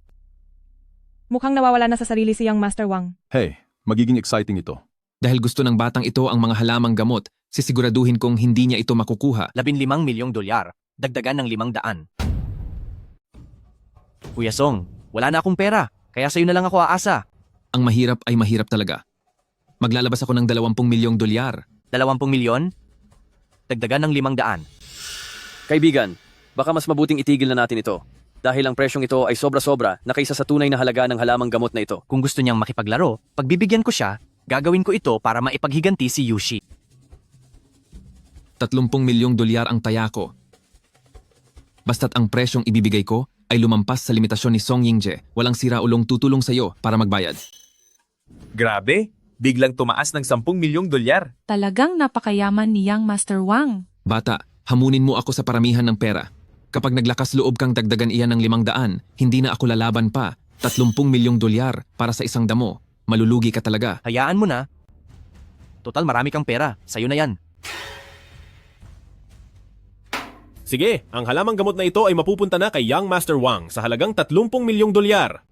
Mukhang nawawala na sa sarili si young Master Wang. Hey, magiging exciting ito. Dahil gusto ng batang ito ang mga halamang gamot, sisiguraduhin kong hindi niya ito makukuha. 15 milyong dolyar. Dagdagan ng 500. Kuya Song, wala na akong pera. Kaya sa'yo na lang ako aasa. Ang mahirap ay mahirap talaga. Maglalabas ako ng 20 milyong dolyar. 20 milyon? Dagdagan ng 500. Kaibigan, baka mas mabuting itigil na natin ito. Dahil ang presyong ito ay sobra-sobra na kaysa sa tunay na halaga ng halamang gamot na ito. Kung gusto niyang makipaglaro, pagbibigyan ko siya, gagawin ko ito para maipaghiganti si Yushi. 30 milyong dolyar ang taya ko. Basta't ang presyong ibibigay ko ay lumampas sa limitasyon ni Song Yingje, walang siraulong tutulong sa iyo para magbayad. Grabe, biglang tumaas ng 10 milyong dolyar. Talagang napakayaman ni young Master Wang. Bata, hamunin mo ako sa paramihan ng pera. Kapag naglakas loob kang dagdagan iyan ng 500, hindi na ako lalaban pa. 30 milyong dolyar para sa isang damo. Malulugi ka talaga. Hayaan mo na. Total marami kang pera. Sa'yo na yan. Sige, ang halamang gamot na ito ay mapupunta na kay Young Master Wang sa halagang 30 milyong dolyar.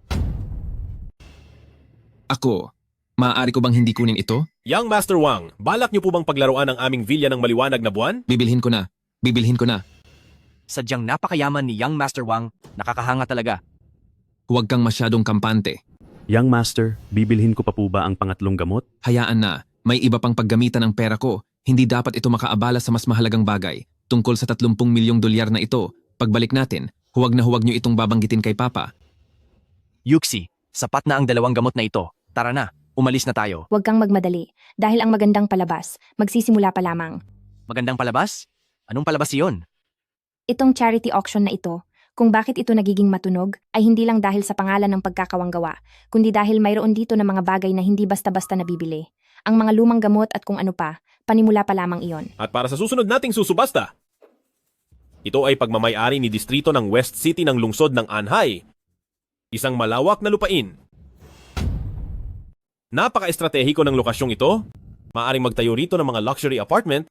Ako, maaari ko bang hindi kunin ito? Young Master Wang, balak niyo po bang paglaruan ang aming villa ng maliwanag na buwan? Bibilhin ko na. Bibilhin ko na. Sadyang napakayaman ni Young Master Wang, nakakahanga talaga. Huwag kang masyadong kampante. Young Master, bibilhin ko pa po ba ang pangatlong gamot? Hayaan na, may iba pang paggamitan ng pera ko. Hindi dapat ito makaabala sa mas mahalagang bagay. Tungkol sa 30 milyong dolyar na ito, pagbalik natin, huwag na huwag niyo itong babanggitin kay Papa. Yuxi, sapat na ang 2 gamot na ito. Tara na, umalis na tayo. Huwag kang magmadali. Dahil ang magandang palabas, magsisimula pa lamang. Magandang palabas? Anong palabas iyon? Itong charity auction na ito, kung bakit ito nagiging matunog, ay hindi lang dahil sa pangalan ng pagkakawanggawa, kundi dahil mayroon dito na mga bagay na hindi basta-basta nabibili. Ang mga lumang gamot at kung ano pa, panimula pa lamang iyon. At para sa susunod nating susubasta, ito ay pagmamayari ni distrito ng West City ng lungsod ng Anhai. Isang malawak na lupain. Napaka-estratehiko ng lokasyong ito. Maaring magtayo rito ng mga luxury apartment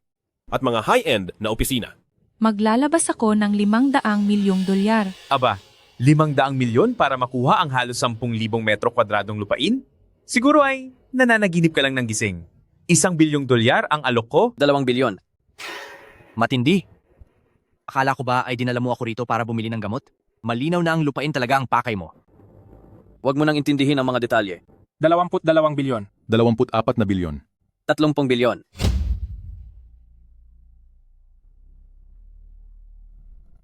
at mga high-end na opisina. Maglalabas ako ng 500 milyong dolyar. Aba, 500 milyon para makuha ang halos 10,000 metro kwadradong lupain? Siguro ay nananaginip ka lang ng gising. 1 bilyong dolyar ang alok ko? 2 bilyon. Matindi. Akala ko ba ay dinala mo ako rito para bumili ng gamot? Malinaw na ang lupain talaga ang pakay mo. Huwag mo nang intindihin ang mga detalye. 22 bilyon. 24 na bilyon. 30 bilyon.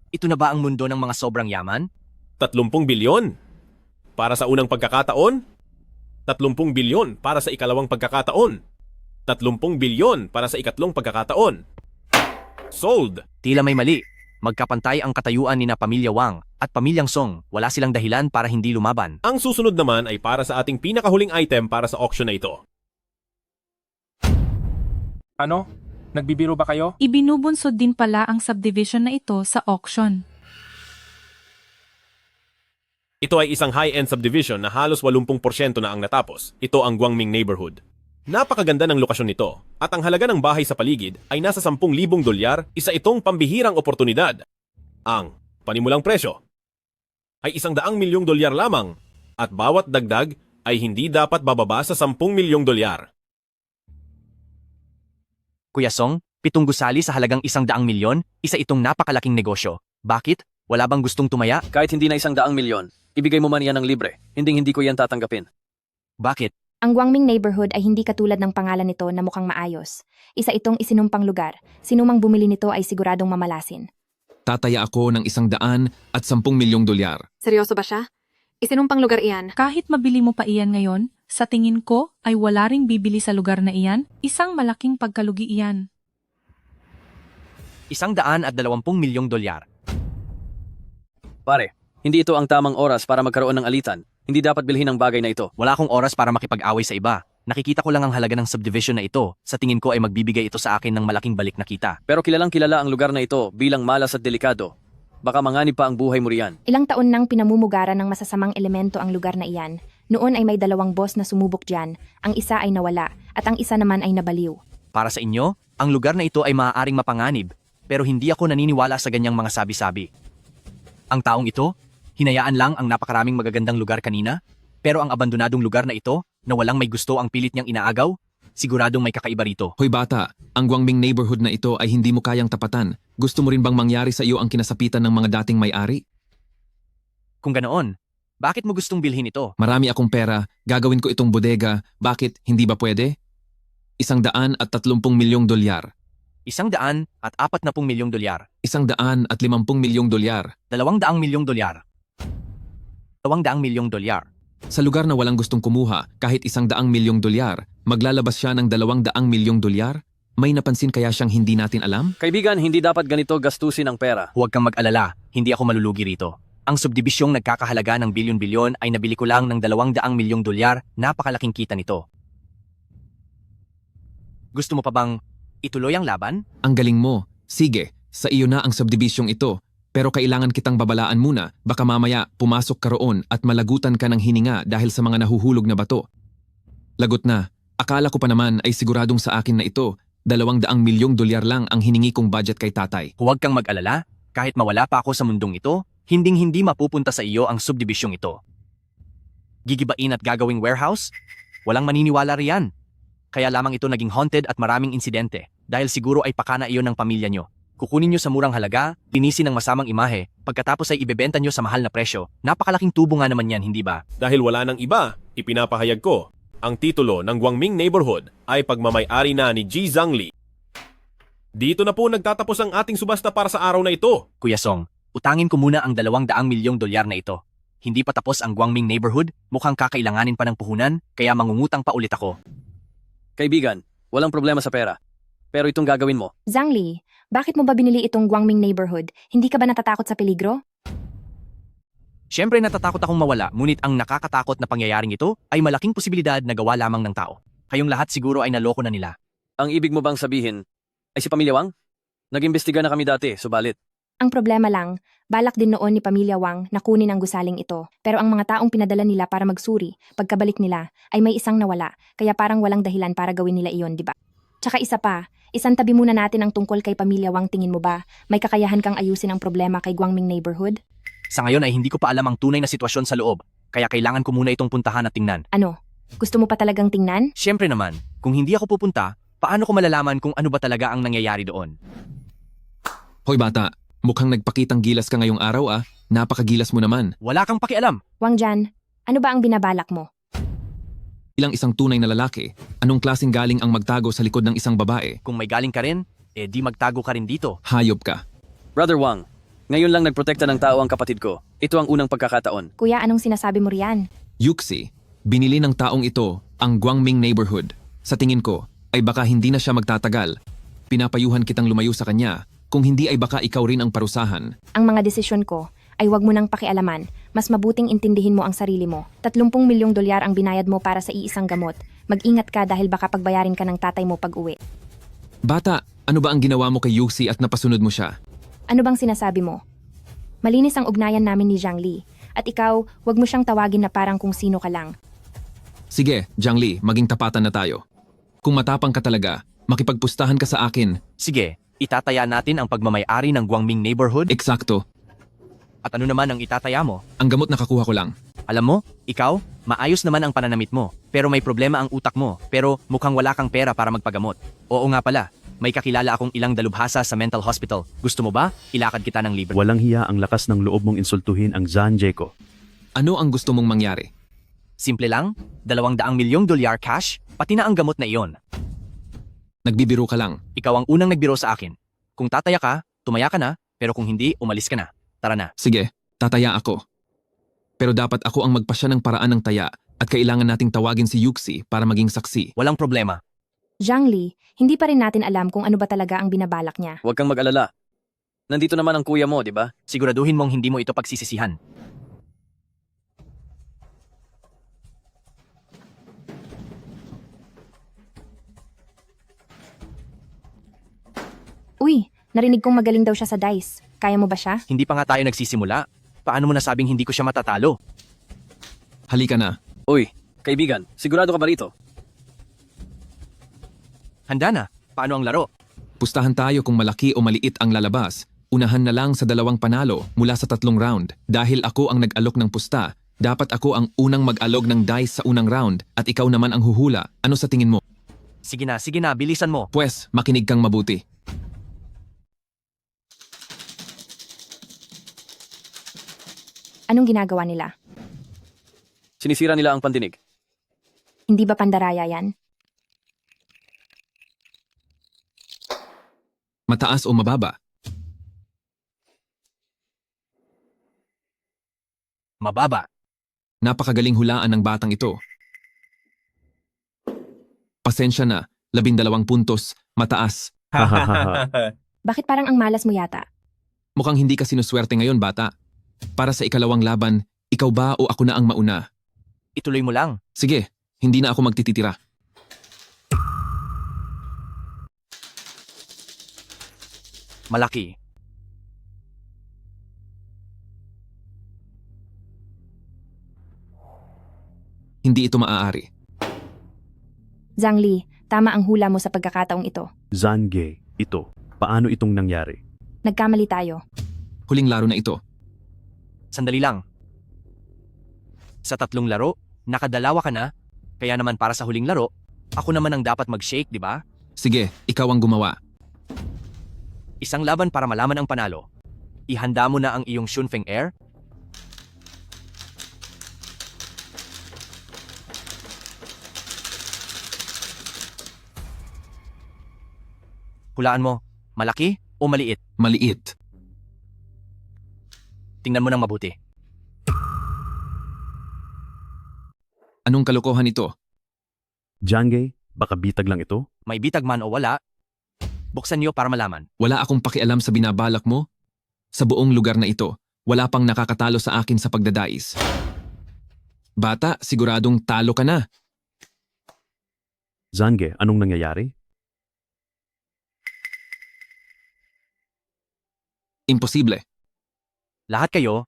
Ito na ba ang mundo ng mga sobrang yaman? 30 bilyon. Para sa unang pagkakataon, 30 bilyon para sa ikalawang pagkakataon, 30 bilyon para sa ikatlong pagkakataon. Sold! Tila may mali. Magkapantay ang katayuan ni na Pamilya Wang at Pamilyang Song. Wala silang dahilan para hindi lumaban. Ang susunod naman ay para sa ating pinakahuling item para sa auction na ito. Ano? Nagbibiro ba kayo? Ibinubunsod din pala ang subdivision na ito sa auction. Ito ay isang high-end subdivision na halos 80% na ang natapos. Ito ang Guangming Neighborhood. Napakaganda ng lokasyon nito at ang halaga ng bahay sa paligid ay nasa 10,000 dolyar, isa itong pambihirang oportunidad. Ang panimulang presyo ay $100 milyong lamang at bawat dagdag ay hindi dapat bababa sa $10 milyong. Kuya Song, 7 gusali sa halagang 100 milyon, isa itong napakalaking negosyo. Bakit? Wala bang gustong tumaya? Kahit hindi na 100 milyon, ibigay mo man yan ng libre. Hindi ko yan tatanggapin. Bakit? Ang Guangming neighborhood ay hindi katulad ng pangalan nito na mukhang maayos. Isa itong isinumpang lugar. Sinumang bumili nito ay siguradong mamalasin. Tataya ako ng $110 milyong. Seryoso ba siya? Isinumpang lugar iyan. Kahit mabili mo pa iyan ngayon, sa tingin ko ay wala ring bibili sa lugar na iyan. Isang malaking pagkalugi iyan. $120 milyong. Pare, hindi ito ang tamang oras para magkaroon ng alitan. Hindi dapat bilhin ang bagay na ito. Wala akong oras para makipag-away sa iba. Nakikita ko lang ang halaga ng subdivision na ito. Sa tingin ko ay magbibigay ito sa akin ng malaking balik na kita. Pero kilalang kilala ang lugar na ito bilang malas at delikado. Baka manganib pa ang buhay mo riyan. Ilang taon nang pinamumugaran ng masasamang elemento ang lugar na iyan. Noon ay may 2 boss na sumubok dyan. Ang isa ay nawala at ang isa naman ay nabaliw. Para sa inyo, ang lugar na ito ay maaaring mapanganib. Pero hindi ako naniniwala sa ganyang mga sabi-sabi. Ang taong ito, hinayaan lang ang napakaraming magagandang lugar kanina, pero ang abandonadong lugar na ito, na walang may gusto ang pilit niyang inaagaw, siguradong may kakaiba rito. Hoy bata, ang Guangming neighborhood na ito ay hindi mo kayang tapatan. Gusto mo rin bang mangyari sa iyo ang kinasapitan ng mga dating may-ari? Kung ganoon, bakit mo gustong bilhin ito? Marami akong pera, gagawin ko itong bodega, bakit hindi ba pwede? $130 milyong. $140 milyong. $150 milyong. $200 milyong. $200 milyong. Sa lugar na walang gustong kumuha, kahit $100 milyong, maglalabas siya ng $200 milyong? May napansin kaya siyang hindi natin alam? Kaibigan, hindi dapat ganito gastusin ang pera. Huwag kang mag-alala, hindi ako malulugi rito. Ang subdibisyong nagkakahalaga ng bilyon-bilyon ay nabili ko lang ng $200 milyong, napakalaking kita nito. Gusto mo pa bang ituloy ang laban? Ang galing mo. Sige, sa iyo na ang subdibisyong ito. Pero kailangan kitang babalaan muna, baka mamaya pumasok ka roon at malagutan ka ng hininga dahil sa mga nahuhulog na bato. Lagot na, akala ko pa naman ay siguradong sa akin na ito, $200 milyong lang ang hiningi kong budget kay tatay. Huwag kang mag-alala, kahit mawala pa ako sa mundong ito, hinding-hindi mapupunta sa iyo ang subdibisyong ito. Gigibain at gagawing warehouse? Walang maniniwala riyan. Kaya lamang ito naging haunted at maraming insidente, dahil siguro ay pakana iyon ng pamilya nyo. Kukunin nyo sa murang halaga, linisin ng masamang imahe, pagkatapos ay ibebenta nyo sa mahal na presyo. Napakalaking tubo nga naman yan, hindi ba? Dahil wala nang iba, ipinapahayag ko, ang titulo ng Guangming neighborhood ay pagmamay-ari na ni Ji Zhangli. Dito na po nagtatapos ang ating subasta para sa araw na ito. Kuya Song, utangin ko muna ang $200 milyong na ito. Hindi pa tapos ang Guangming neighborhood, mukhang kakailanganin pa ng puhunan, kaya mangungutang pa ulit ako. Kaibigan, walang problema sa pera. Pero itong gagawin mo. Zhangli, bakit mo ba binili itong Guangming neighborhood? Hindi ka ba natatakot sa peligro? Siyempre natatakot akong mawala, ngunit ang nakakatakot na pangyayaring ito ay malaking posibilidad na gawa lamang ng tao. Kayong lahat siguro ay naloko na nila. Ang ibig mo bang sabihin ay si Pamilya Wang? Nag-imbestiga na kami dati, subalit. Ang problema lang, balak din noon ni Pamilya Wang na kunin ang gusaling ito. Pero ang mga taong pinadala nila para magsuri, pagkabalik nila, ay may isang nawala, kaya parang walang dahilan para gawin nila iyon, di ba? Tsaka isa pa, isantabi muna natin ang tungkol kay Pamilya Wang. Tingin mo ba, may kakayahan kang ayusin ang problema kay Guangming neighborhood? Sa ngayon ay hindi ko pa alam ang tunay na sitwasyon sa loob, kaya kailangan ko muna itong puntahan at tingnan. Ano? Gusto mo pa talagang tingnan? Siyempre naman, kung hindi ako pupunta, paano ko malalaman kung ano ba talaga ang nangyayari doon? Hoy bata, mukhang nagpakitang gilas ka ngayong araw ah. Napakagilas mo naman. Wala kang pakialam. Wang Jan, ano ba ang binabalak mo? Ilang isang tunay na lalaki, anong klaseng galing ang magtago sa likod ng isang babae? Kung may galing ka rin, di magtago ka rin dito. Hayop ka. Brother Wang, ngayon lang nagprotekta ng tao ang kapatid ko. Ito ang unang pagkakataon. Kuya, anong sinasabi mo riyan? Yuxi, binili ng taong ito ang Guangming neighborhood. Sa tingin ko, ay baka hindi na siya magtatagal. Pinapayuhan kitang lumayo sa kanya. Kung hindi ay baka ikaw rin ang parusahan. Ang mga desisyon ko ay wag mo nang pakialaman. Mas mabuting intindihin mo ang sarili mo. $30 milyong ang binayad mo para sa iisang gamot. Mag-ingat ka dahil baka pagbayarin ka ng tatay mo pag-uwi. Bata, ano ba ang ginawa mo kay Yuxi at napasunod mo siya? Ano bang sinasabi mo? Malinis ang ugnayan namin ni Zhangli. At ikaw, wag mo siyang tawagin na parang kung sino ka lang. Sige, Zhangli, maging tapatan na tayo. Kung matapang ka talaga, makipagpustahan ka sa akin. Sige, itataya natin ang pagmamay-ari ng Guangming neighborhood? Eksakto. At ano naman ang itataya mo? Ang gamot nakakuha ko lang. Alam mo, ikaw, maayos naman ang pananamit mo, pero may problema ang utak mo, pero mukhang wala kang pera para magpagamot. Oo nga pala, may kakilala akong ilang dalubhasa sa mental hospital. Gusto mo ba? Ilakad kita ng libre. Walang hiya ang lakas ng loob mong insultuhin ang Zanjay ko. Ano ang gusto mong mangyari? Simple lang, $200 milyong cash, pati na ang gamot na iyon. Nagbibiro ka lang. Ikaw ang unang nagbiro sa akin. Kung tataya ka, tumaya ka na, pero kung hindi, umalis ka na. Tara na. Sige, tataya ako. Pero dapat ako ang magpasya ng paraan ng taya at kailangan nating tawagin si Yuxi para maging saksi. Walang problema. Zhangli, hindi pa rin natin alam kung ano ba talaga ang binabalak niya. Huwag kang mag-alala. Nandito naman ang kuya mo, di ba? Siguraduhin mong hindi mo ito pagsisisihan. Uy, narinig kong magaling daw siya sa dice. Kaya mo ba siya? Hindi pa nga tayo nagsisimula. Paano mo nasabing hindi ko siya matatalo? Halika na. Uy, kaibigan, sigurado ka ba rito? Handa na. Paano ang laro? Pustahan tayo kung malaki o maliit ang lalabas. Unahan na lang sa 2 panalo mula sa 3 round. Dahil ako ang nag-alok ng pusta, dapat ako ang unang mag-alog ng dice sa unang round at ikaw naman ang huhula. Ano sa tingin mo? Sige na, bilisan mo. Pwes, makinig kang mabuti. Anong ginagawa nila? Sinisira nila ang pandinig. Hindi ba pandaraya yan? Mataas o mababa? Mababa. Napakagaling hulaan ng batang ito. Pasensya na, 12 puntos, mataas. Bakit parang ang malas mo yata? Mukhang hindi ka sinuswerte ngayon, bata. Para sa ikalawang laban, ikaw ba o ako na ang mauna? Ituloy mo lang. Sige, hindi na ako magtititira. Malaki. Hindi ito maaari. Zhangli, tama ang hula mo sa pagkakataong ito. Zanjay, ito. Paano itong nangyari? Nagkamali tayo. Huling laro na ito. Sandali lang. Sa 3 laro, nakadalawa ka na, kaya naman para sa huling laro, ako naman ang dapat mag-shake, di ba? Sige, ikaw ang gumawa. Isang laban para malaman ang panalo. Ihanda mo na ang iyong Shunfeng Air. Hulaan mo, malaki o maliit? Maliit. Tingnan mo nang mabuti. Anong kalokohan ito? Zanjay, baka bitag lang ito? May bitag man o wala, buksan niyo para malaman. Wala akong pakialam sa binabalak mo. Sa buong lugar na ito, wala pang nakakatalo sa akin sa pagdadais. Bata, siguradong talo ka na. Zanjay, anong nangyayari? Imposible. Lahat kayo,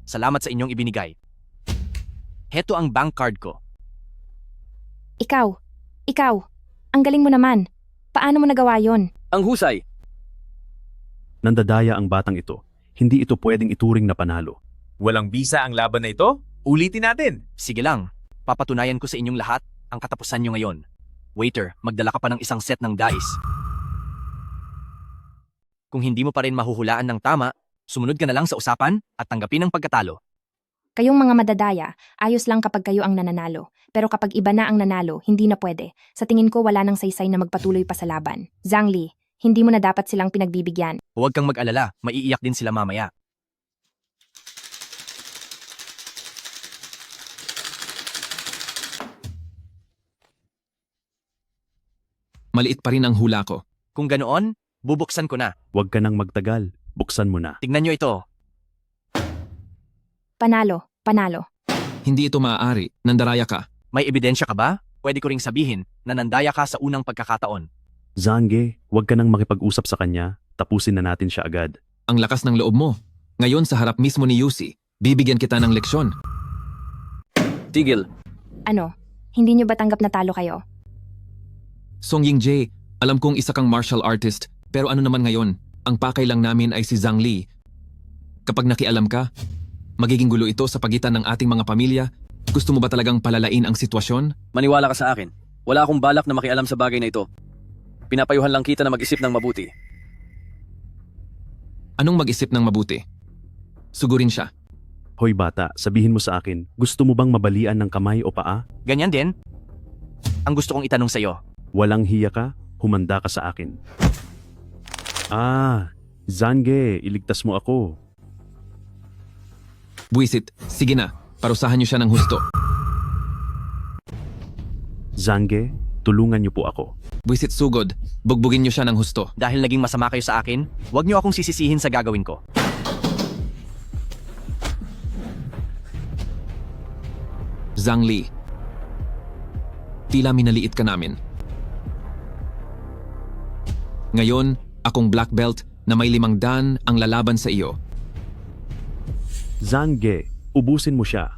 salamat sa inyong ibinigay. Heto ang bank card ko. Ikaw, ang galing mo naman. Paano mo nagawa yon? Ang husay! Nandadaya ang batang ito. Hindi ito pwedeng ituring na panalo. Walang bisa ang laban na ito? Ulitin natin. Sige lang, papatunayan ko sa inyong lahat ang katapusan nyo ngayon. Waiter, magdala ka pa ng isang set ng dice. Kung hindi mo pa rin mahuhulaan ng tama, sumunod ka na lang sa usapan at tanggapin ang pagkatalo. Kayong mga madadaya, ayos lang kapag kayo ang nananalo. Pero kapag iba na ang nanalo, hindi na pwede. Sa tingin ko wala nang saysay na magpatuloy pa sa laban. Zhangli, hindi mo na dapat silang pinagbibigyan. Huwag kang mag-alala, maiiyak din sila mamaya. Maliit pa rin ang hula ko. Kung ganoon, bubuksan ko na. Huwag ka nang magtagal. Buksan mo na. Tignan nyo ito. Panalo. Hindi ito maaari. Nandaraya ka. May ebidensya ka ba? Pwede ko ring sabihin na nandaya ka sa unang pagkakataon. Zanjay, huwag ka nang makipag-usap sa kanya. Tapusin na natin siya agad. Ang lakas ng loob mo. Ngayon sa harap mismo ni Yuxi, bibigyan kita ng leksyon. Tigil. Ano? Hindi nyo ba tanggap na talo kayo? Song Ying-jae, alam kong isa kang martial artist, pero ano naman ngayon? Ang pakay lang namin ay si Zhang Li. Kapag nakialam ka, magiging gulo ito sa pagitan ng ating mga pamilya. Gusto mo ba talagang palalain ang sitwasyon? Maniwala ka sa akin. Wala akong balak na makialam sa bagay na ito. Pinapayuhan lang kita na mag-isip ng mabuti. Anong mag-isip ng mabuti? Sugurin siya. Hoy bata, sabihin mo sa akin, gusto mo bang mabalian ng kamay o paa? Ganyan din. Ang gusto kong itanong sa'yo. Walang hiya ka, humanda ka sa akin. Zange, iligtas mo ako. Buisit, sige na. Parusahan niyo siya ng husto. Zange, tulungan niyo po ako. Buisit sugod, bugbugin niyo siya ng husto. Dahil naging masama kayo sa akin, huwag niyo akong sisisihin sa gagawin ko. Zhang Li, tila minaliit ka namin. Ngayon, akong black belt na may 500 ang lalaban sa iyo. Zange, ubusin mo siya.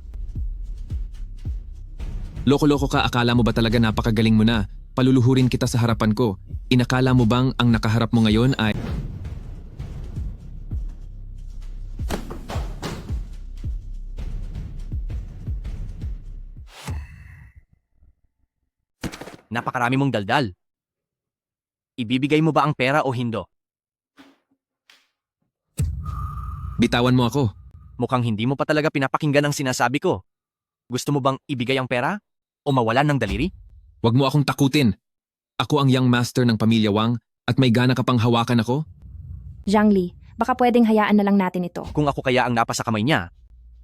Loko-loko ka, akala mo ba talaga napakagaling mo na? Paluluhurin kita sa harapan ko. Inakala mo bang ang nakaharap mo ngayon ay... Napakarami mong daldal. Ibibigay mo ba ang pera o hindo? Bitawan mo ako. Mukhang hindi mo pa talaga pinapakinggan ang sinasabi ko. Gusto mo bang ibigay ang pera? O mawalan ng daliri? Huwag mo akong takutin. Ako ang young master ng pamilya Wang at may gana ka pang hawakan ako? Zhang Li, baka pwedeng hayaan na lang natin ito. Kung ako kaya ang napa sa kamay niya,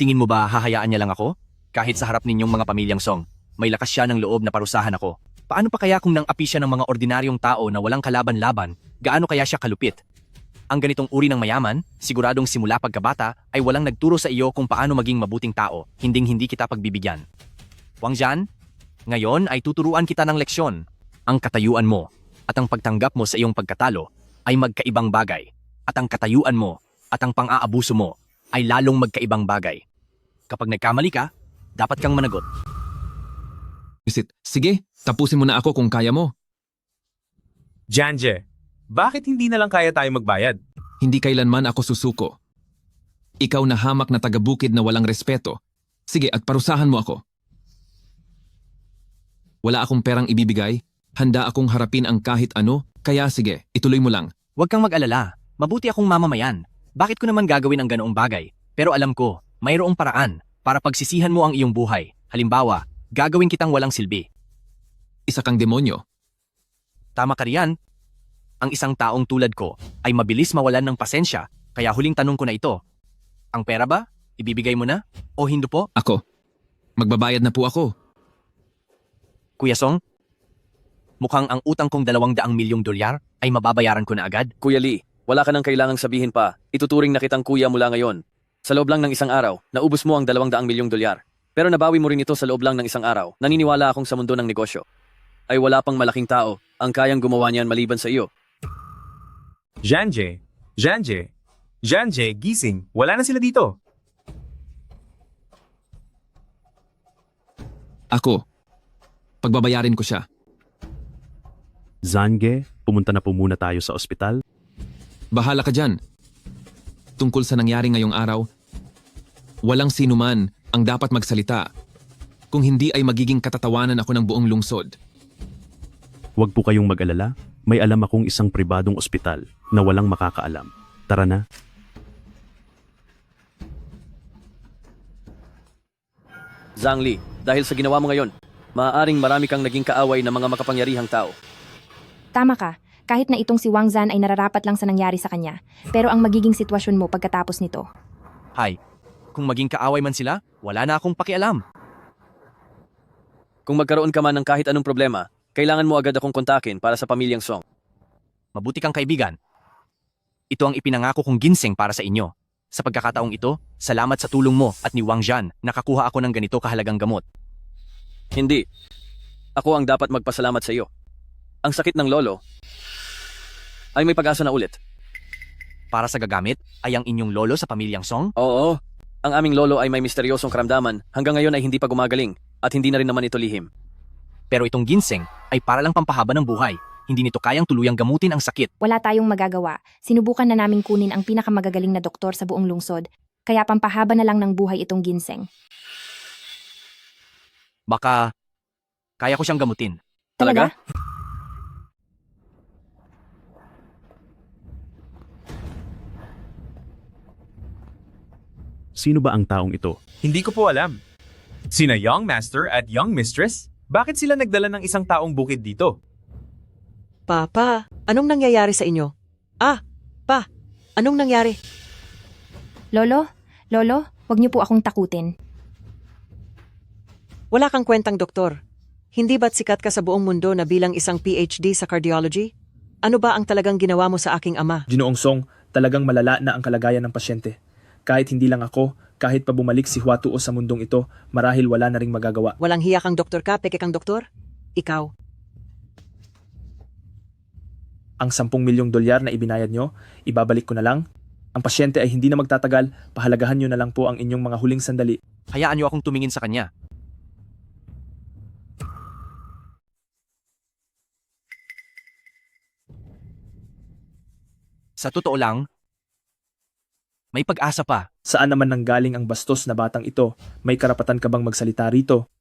tingin mo ba hahayaan niya lang ako? Kahit sa harap ninyong mga pamilyang Song, may lakas siya ng loob na parusahan ako. Paano pa kaya kung nang-api siya ng mga ordinaryong tao na walang kalaban-laban, gaano kaya siya kalupit? Ang ganitong uri ng mayaman, siguradong simula pagkabata ay walang nagturo sa iyo kung paano maging mabuting tao, hinding-hindi kita pagbibigyan. Wang Jian, ngayon ay tuturuan kita ng leksyon. Ang katayuan mo at ang pagtanggap mo sa iyong pagkatalo ay magkaibang bagay. At ang katayuan mo at ang pang-aabuso mo ay lalong magkaibang bagay. Kapag nagkamali ka, dapat kang managot. Sige, tapusin mo na ako kung kaya mo. Janje, bakit hindi na lang kaya tayo magbayad? Hindi kailanman ako susuko. Ikaw na hamak na taga-bukid na walang respeto. Sige, at parusahan mo ako. Wala akong perang ibibigay. Handa akong harapin ang kahit ano. Kaya sige, ituloy mo lang. Huwag kang mag-alala. Mabuti akong mamamayan. Bakit ko naman gagawin ang ganoong bagay? Pero alam ko, mayroong paraan para pagsisihan mo ang iyong buhay. Halimbawa, gagawin kitang walang silbi. Isa kang demonyo. Tama ka riyan. Ang isang taong tulad ko ay mabilis mawalan ng pasensya, kaya huling tanong ko na ito. Ang pera ba? Ibibigay mo na? O hindi po? Ako. Magbabayad na po ako. Kuya Song, mukhang ang utang kong 200 milyong dolyar ay mababayaran ko na agad. Kuya Lee, wala ka nang kailangang sabihin pa. Ituturing na kitang kuya mula ngayon. Sa loob lang ng isang araw, naubos mo ang 200 milyong dolyar. Pero nabawi mo rin ito sa loob lang ng isang araw. Naniniwala akong sa mundo ng negosyo ay wala pang malaking tao ang kayang gumawa niyan maliban sa iyo. Janje, gising. Wala na sila dito. Ako. Pagbabayarin ko siya. Zange, pumunta na po muna tayo sa ospital. Bahala ka dyan. Tungkol sa nangyari ngayong araw, walang sinuman ang dapat magsalita. Kung hindi ay magiging katatawanan ako ng buong lungsod. Huwag po kayong mag-alala. May alam akong isang pribadong ospital na walang makakaalam. Tara na. Zhang Li, dahil sa ginawa mo ngayon, maaaring marami kang naging kaaway ng mga makapangyarihang tao. Tama ka, kahit na itong si Wang Zan ay nararapat lang sa nangyari sa kanya. Pero ang magiging sitwasyon mo pagkatapos nito. Hay, kung maging kaaway man sila, wala na akong pakialam. Kung magkaroon ka man ng kahit anong problema, kailangan mo agad akong kontakin para sa pamilyang Song. Mabuti kang kaibigan. Ito ang ipinangako kong ginseng para sa inyo. Sa pagkakataong ito, salamat sa tulong mo at ni Wang Jian, nakakuha ako ng ganito kahalagang gamot. Hindi. Ako ang dapat magpasalamat sa iyo. Ang sakit ng lolo ay may pag-asa na ulit. Para sa gagamit, ay ang inyong lolo sa pamilyang Song? Oo. Ang aming lolo ay may misteryosong karamdaman. Hanggang ngayon ay hindi pa gumagaling at hindi na rin naman ito lihim. Pero itong ginseng ay para lang pampahaba ng buhay. hindi nito kayang tuluyang gamutin ang sakit. Wala tayong magagawa. Sinubukan na naming kunin ang pinakamagagaling na doktor sa buong lungsod, kaya pampahaba na lang ng buhay itong ginseng. Baka kaya ko siyang gamutin. Talaga? Sino ba ang taong ito? Hindi ko po alam. Sina Young Master at Young Mistress? Bakit sila nagdala ng isang taong bukid dito? Papa, anong nangyayari sa inyo? Pa, anong nangyari? Lolo, wag niyo po akong takutin. Wala kang kwentang doktor. Hindi ba't sikat ka sa buong mundo na bilang isang PhD sa cardiology? Ano ba ang talagang ginawa mo sa aking ama? Ginoong Song, talagang malala na ang kalagayan ng pasyente. Kahit hindi lang ako, kahit pa bumalik si Huatuo sa mundong ito, marahil wala na ring magagawa. Walang hiya kang doktor ka, peke kang doktor? Ikaw. Ang 10 milyong dolyar na ibinayad nyo, ibabalik ko na lang. Ang pasyente ay hindi na magtatagal, pahalagahan nyo na lang po ang inyong mga huling sandali. Hayaan niyo akong tumingin sa kanya. Sa totoo lang, may pag-asa pa. Saan naman nanggaling ang bastos na batang ito? May karapatan ka bang magsalita rito?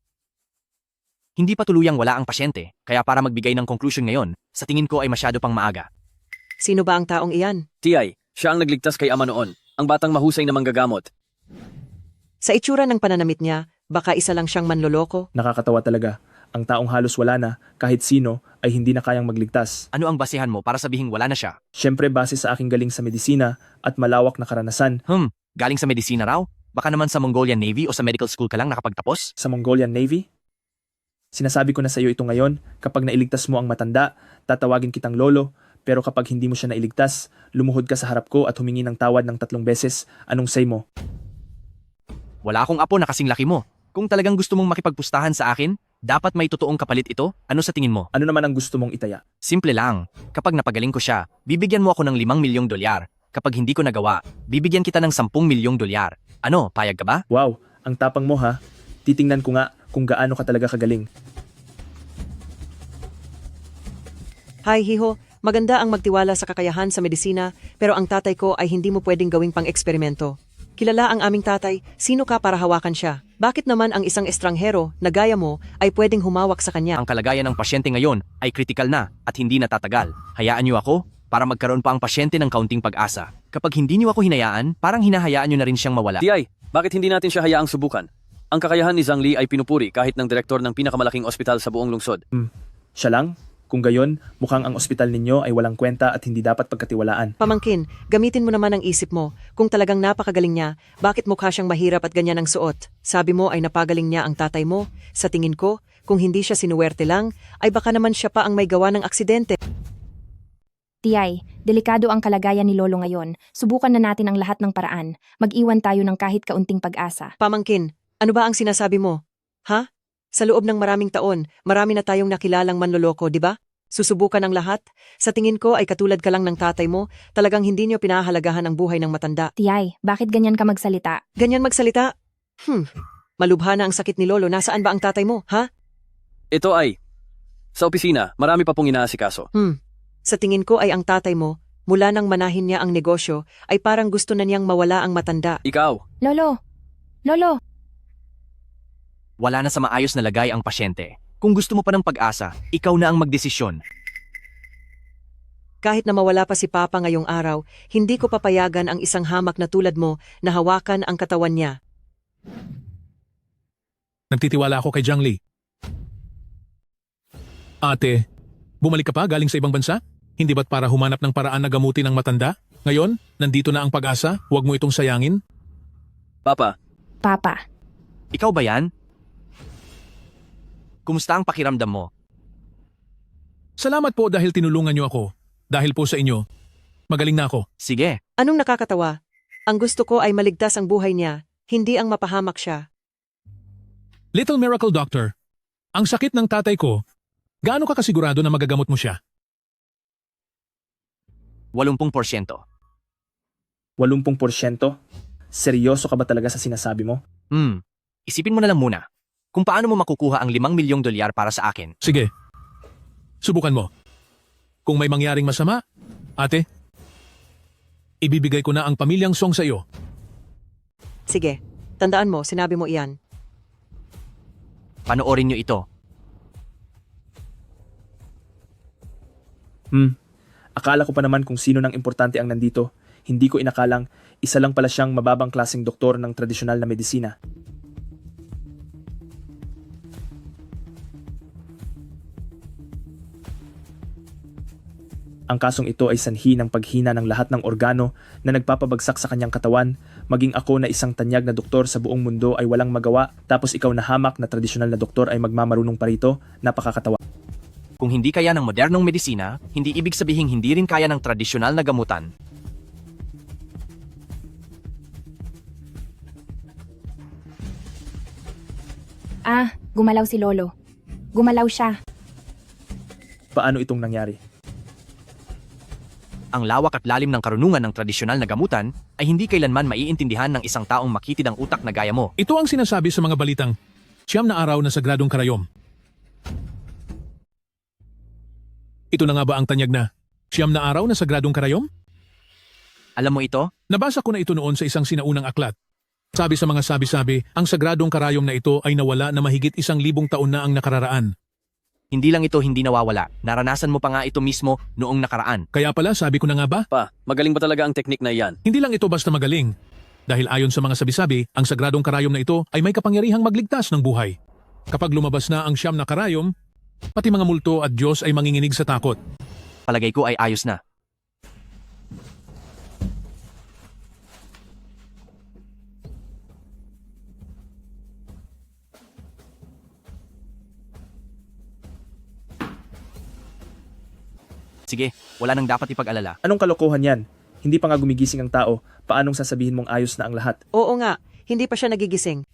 Hindi pa tuluyang wala ang pasyente, kaya para magbigay ng conclusion ngayon, sa tingin ko ay masyado pang maaga. Sino ba ang taong iyan? Tiyay, siya ang nagligtas kay ama noon, ang batang mahusay na manggagamot. Sa itsura ng pananamit niya, baka isa lang siyang manloloko. Nakakatawa talaga. Ang taong halos wala na, kahit sino, ay hindi na kayang magligtas. Ano ang basehan mo para sabihing wala na siya? Siyempre base sa aking galing sa medisina at malawak na karanasan. Galing sa medisina raw? Baka naman sa Mongolian Navy o sa medical school ka lang nakapagtapos? Sa Mongolian Navy? Sinasabi ko na sa iyo ito ngayon, kapag nailigtas mo ang matanda, tatawagin kitang lolo, pero kapag hindi mo siya nailigtas, lumuhod ka sa harap ko at humingi ng tawad ng 3 beses, anong say mo? Wala akong apo na kasing laki mo. Kung talagang gusto mong makipagpustahan sa akin, dapat may totoong kapalit ito. Ano sa tingin mo? Ano naman ang gusto mong itaya? Simple lang. Kapag napagaling ko siya, bibigyan mo ako ng 5 milyong dolyar. Kapag hindi ko nagawa, bibigyan kita ng 10 milyong dolyar. Ano, payag ka ba? Wow, ang tapang mo ha. Titingnan ko nga kung gaano ka talaga kagaling. Hi, Hiho. Maganda ang magtiwala sa kakayahan sa medisina, pero ang tatay ko ay hindi mo pwedeng gawing pang-eksperimento. Kilala ang aming tatay, sino ka para hawakan siya? Bakit naman ang isang estranghero na gaya mo ay pwedeng humawak sa kanya? Ang kalagayan ng pasyente ngayon ay kritikal na at hindi natatagal. Hayaan niyo ako para magkaroon pa ang pasyente ng kaunting pag-asa. Kapag hindi niyo ako hinayaan, parang hinahayaan niyo na rin siyang mawala. Tiyay, bakit hindi natin siya hayaang subukan? Ang kakayahan ni Zhang Li ay pinupuri kahit ng direktor ng pinakamalaking ospital sa buong lungsod. Siya lang? Kung gayon, mukhang ang ospital ninyo ay walang kwenta at hindi dapat pagkatiwalaan. Pamangkin, gamitin mo naman ang isip mo. Kung talagang napakagaling niya, bakit mukha siyang mahirap at ganyan ang suot? Sabi mo ay napagaling niya ang tatay mo. Sa tingin ko, kung hindi siya sinuwerte lang, ay baka naman siya pa ang may gawa ng aksidente. Tiyay, delikado ang kalagayan ni Lolo ngayon. Subukan na natin ang lahat ng paraan. Mag-iwan tayo ng kahit kaunting pag-asa. Pamangkin, ano ba ang sinasabi mo? Ha? Sa loob ng maraming taon, marami na tayong nakilalang manloloko, di ba? Susubukan ang lahat? Sa tingin ko ay katulad ka lang ng tatay mo, talagang hindi niyo pinahalagahan ang buhay ng matanda. Tiyay, bakit ganyan ka magsalita? Ganyan magsalita? Malubha na ang sakit ni Lolo. Nasaan ba ang tatay mo, ha? Ito ay, sa opisina, marami pa pong inaasikaso. Sa tingin ko ay ang tatay mo, mula nang manahin niya ang negosyo, ay parang gusto na niyang mawala ang matanda. Ikaw. Lolo! Wala na sa maayos na lagay ang pasyente. Kung gusto mo pa ng pag-asa, ikaw na ang magdesisyon. Kahit na mawala pa si Papa ngayong araw, hindi ko papayagan ang isang hamak na tulad mo na hawakan ang katawan niya. Nagtitiwala ako kay Zhang Li. Ate, bumalik ka pa galing sa ibang bansa? Hindi ba't para humanap ng paraan na gamutin ang matanda? Ngayon, nandito na ang pag-asa, huwag mo itong sayangin. Papa. Ikaw ba yan? Kumusta ang pakiramdam mo? Salamat po dahil tinulungan niyo ako. Dahil po sa inyo, magaling na ako. Sige. Anong nakakatawa? Ang gusto ko ay maligtas ang buhay niya, hindi ang mapahamak siya. Little Miracle Doctor, ang sakit ng tatay ko, gaano ka kasigurado na magagamot mo siya? 80%. 80%? Seryoso ka ba talaga sa sinasabi mo? Isipin mo na lang muna. Kung paano mo makukuha ang 5 milyong dolyar para sa akin. Sige. Subukan mo. Kung may mangyaring masama, ate, ibibigay ko na ang pamilyang Song sa iyo. Sige, tandaan mo, sinabi mo iyan. Panoorin niyo ito. Akala ko pa naman kung sino ng importante ang nandito. Hindi ko inakalang isa lang pala siyang mababang klaseng doktor ng tradisyonal na medisina. Ang kasong ito ay sanhi ng paghina ng lahat ng organo na nagpapabagsak sa kanyang katawan. Maging ako na isang tanyag na doktor sa buong mundo ay walang magawa, tapos ikaw na hamak na tradisyonal na doktor ay magmamarunong pa rito. Napakakatawa. Kung hindi kaya ng modernong medisina, hindi ibig sabihing hindi rin kaya ng tradisyonal na gamutan. Gumalaw si Lolo. Gumalaw siya. Paano itong nangyari? Ang lawak at lalim ng karunungan ng tradisyonal na gamutan ay hindi kailanman maiintindihan ng isang taong makitid ang utak na gaya mo. Ito ang sinasabi sa mga balitang 9 na araw na sagradong karayom. Ito na nga ba ang tanyag na 9 na araw na sagradong karayom? Alam mo ito? Nabasa ko na ito noon sa isang sinaunang aklat. Sabi sa mga sabi-sabi, ang sagradong karayom na ito ay nawala na mahigit 1,000 taon na ang nakararaan. Hindi lang ito hindi nawawala. Naranasan mo pa nga ito mismo noong nakaraan. Kaya pala sabi ko na nga ba? Pa, magaling ba talaga ang teknik na iyan? Hindi lang ito basta magaling. Dahil ayon sa mga sabi-sabi, ang sagradong karayom na ito ay may kapangyarihang magligtas ng buhay. Kapag lumabas na ang 9 na karayom, pati mga multo at Diyos ay manginginig sa takot. Palagay ko ay ayos na. Sige, wala nang dapat ipag-alala. Anong kalokohan yan? Hindi pa nga gumigising ang tao. Paanong sasabihin mong ayos na ang lahat? Oo nga, hindi pa siya nagigising.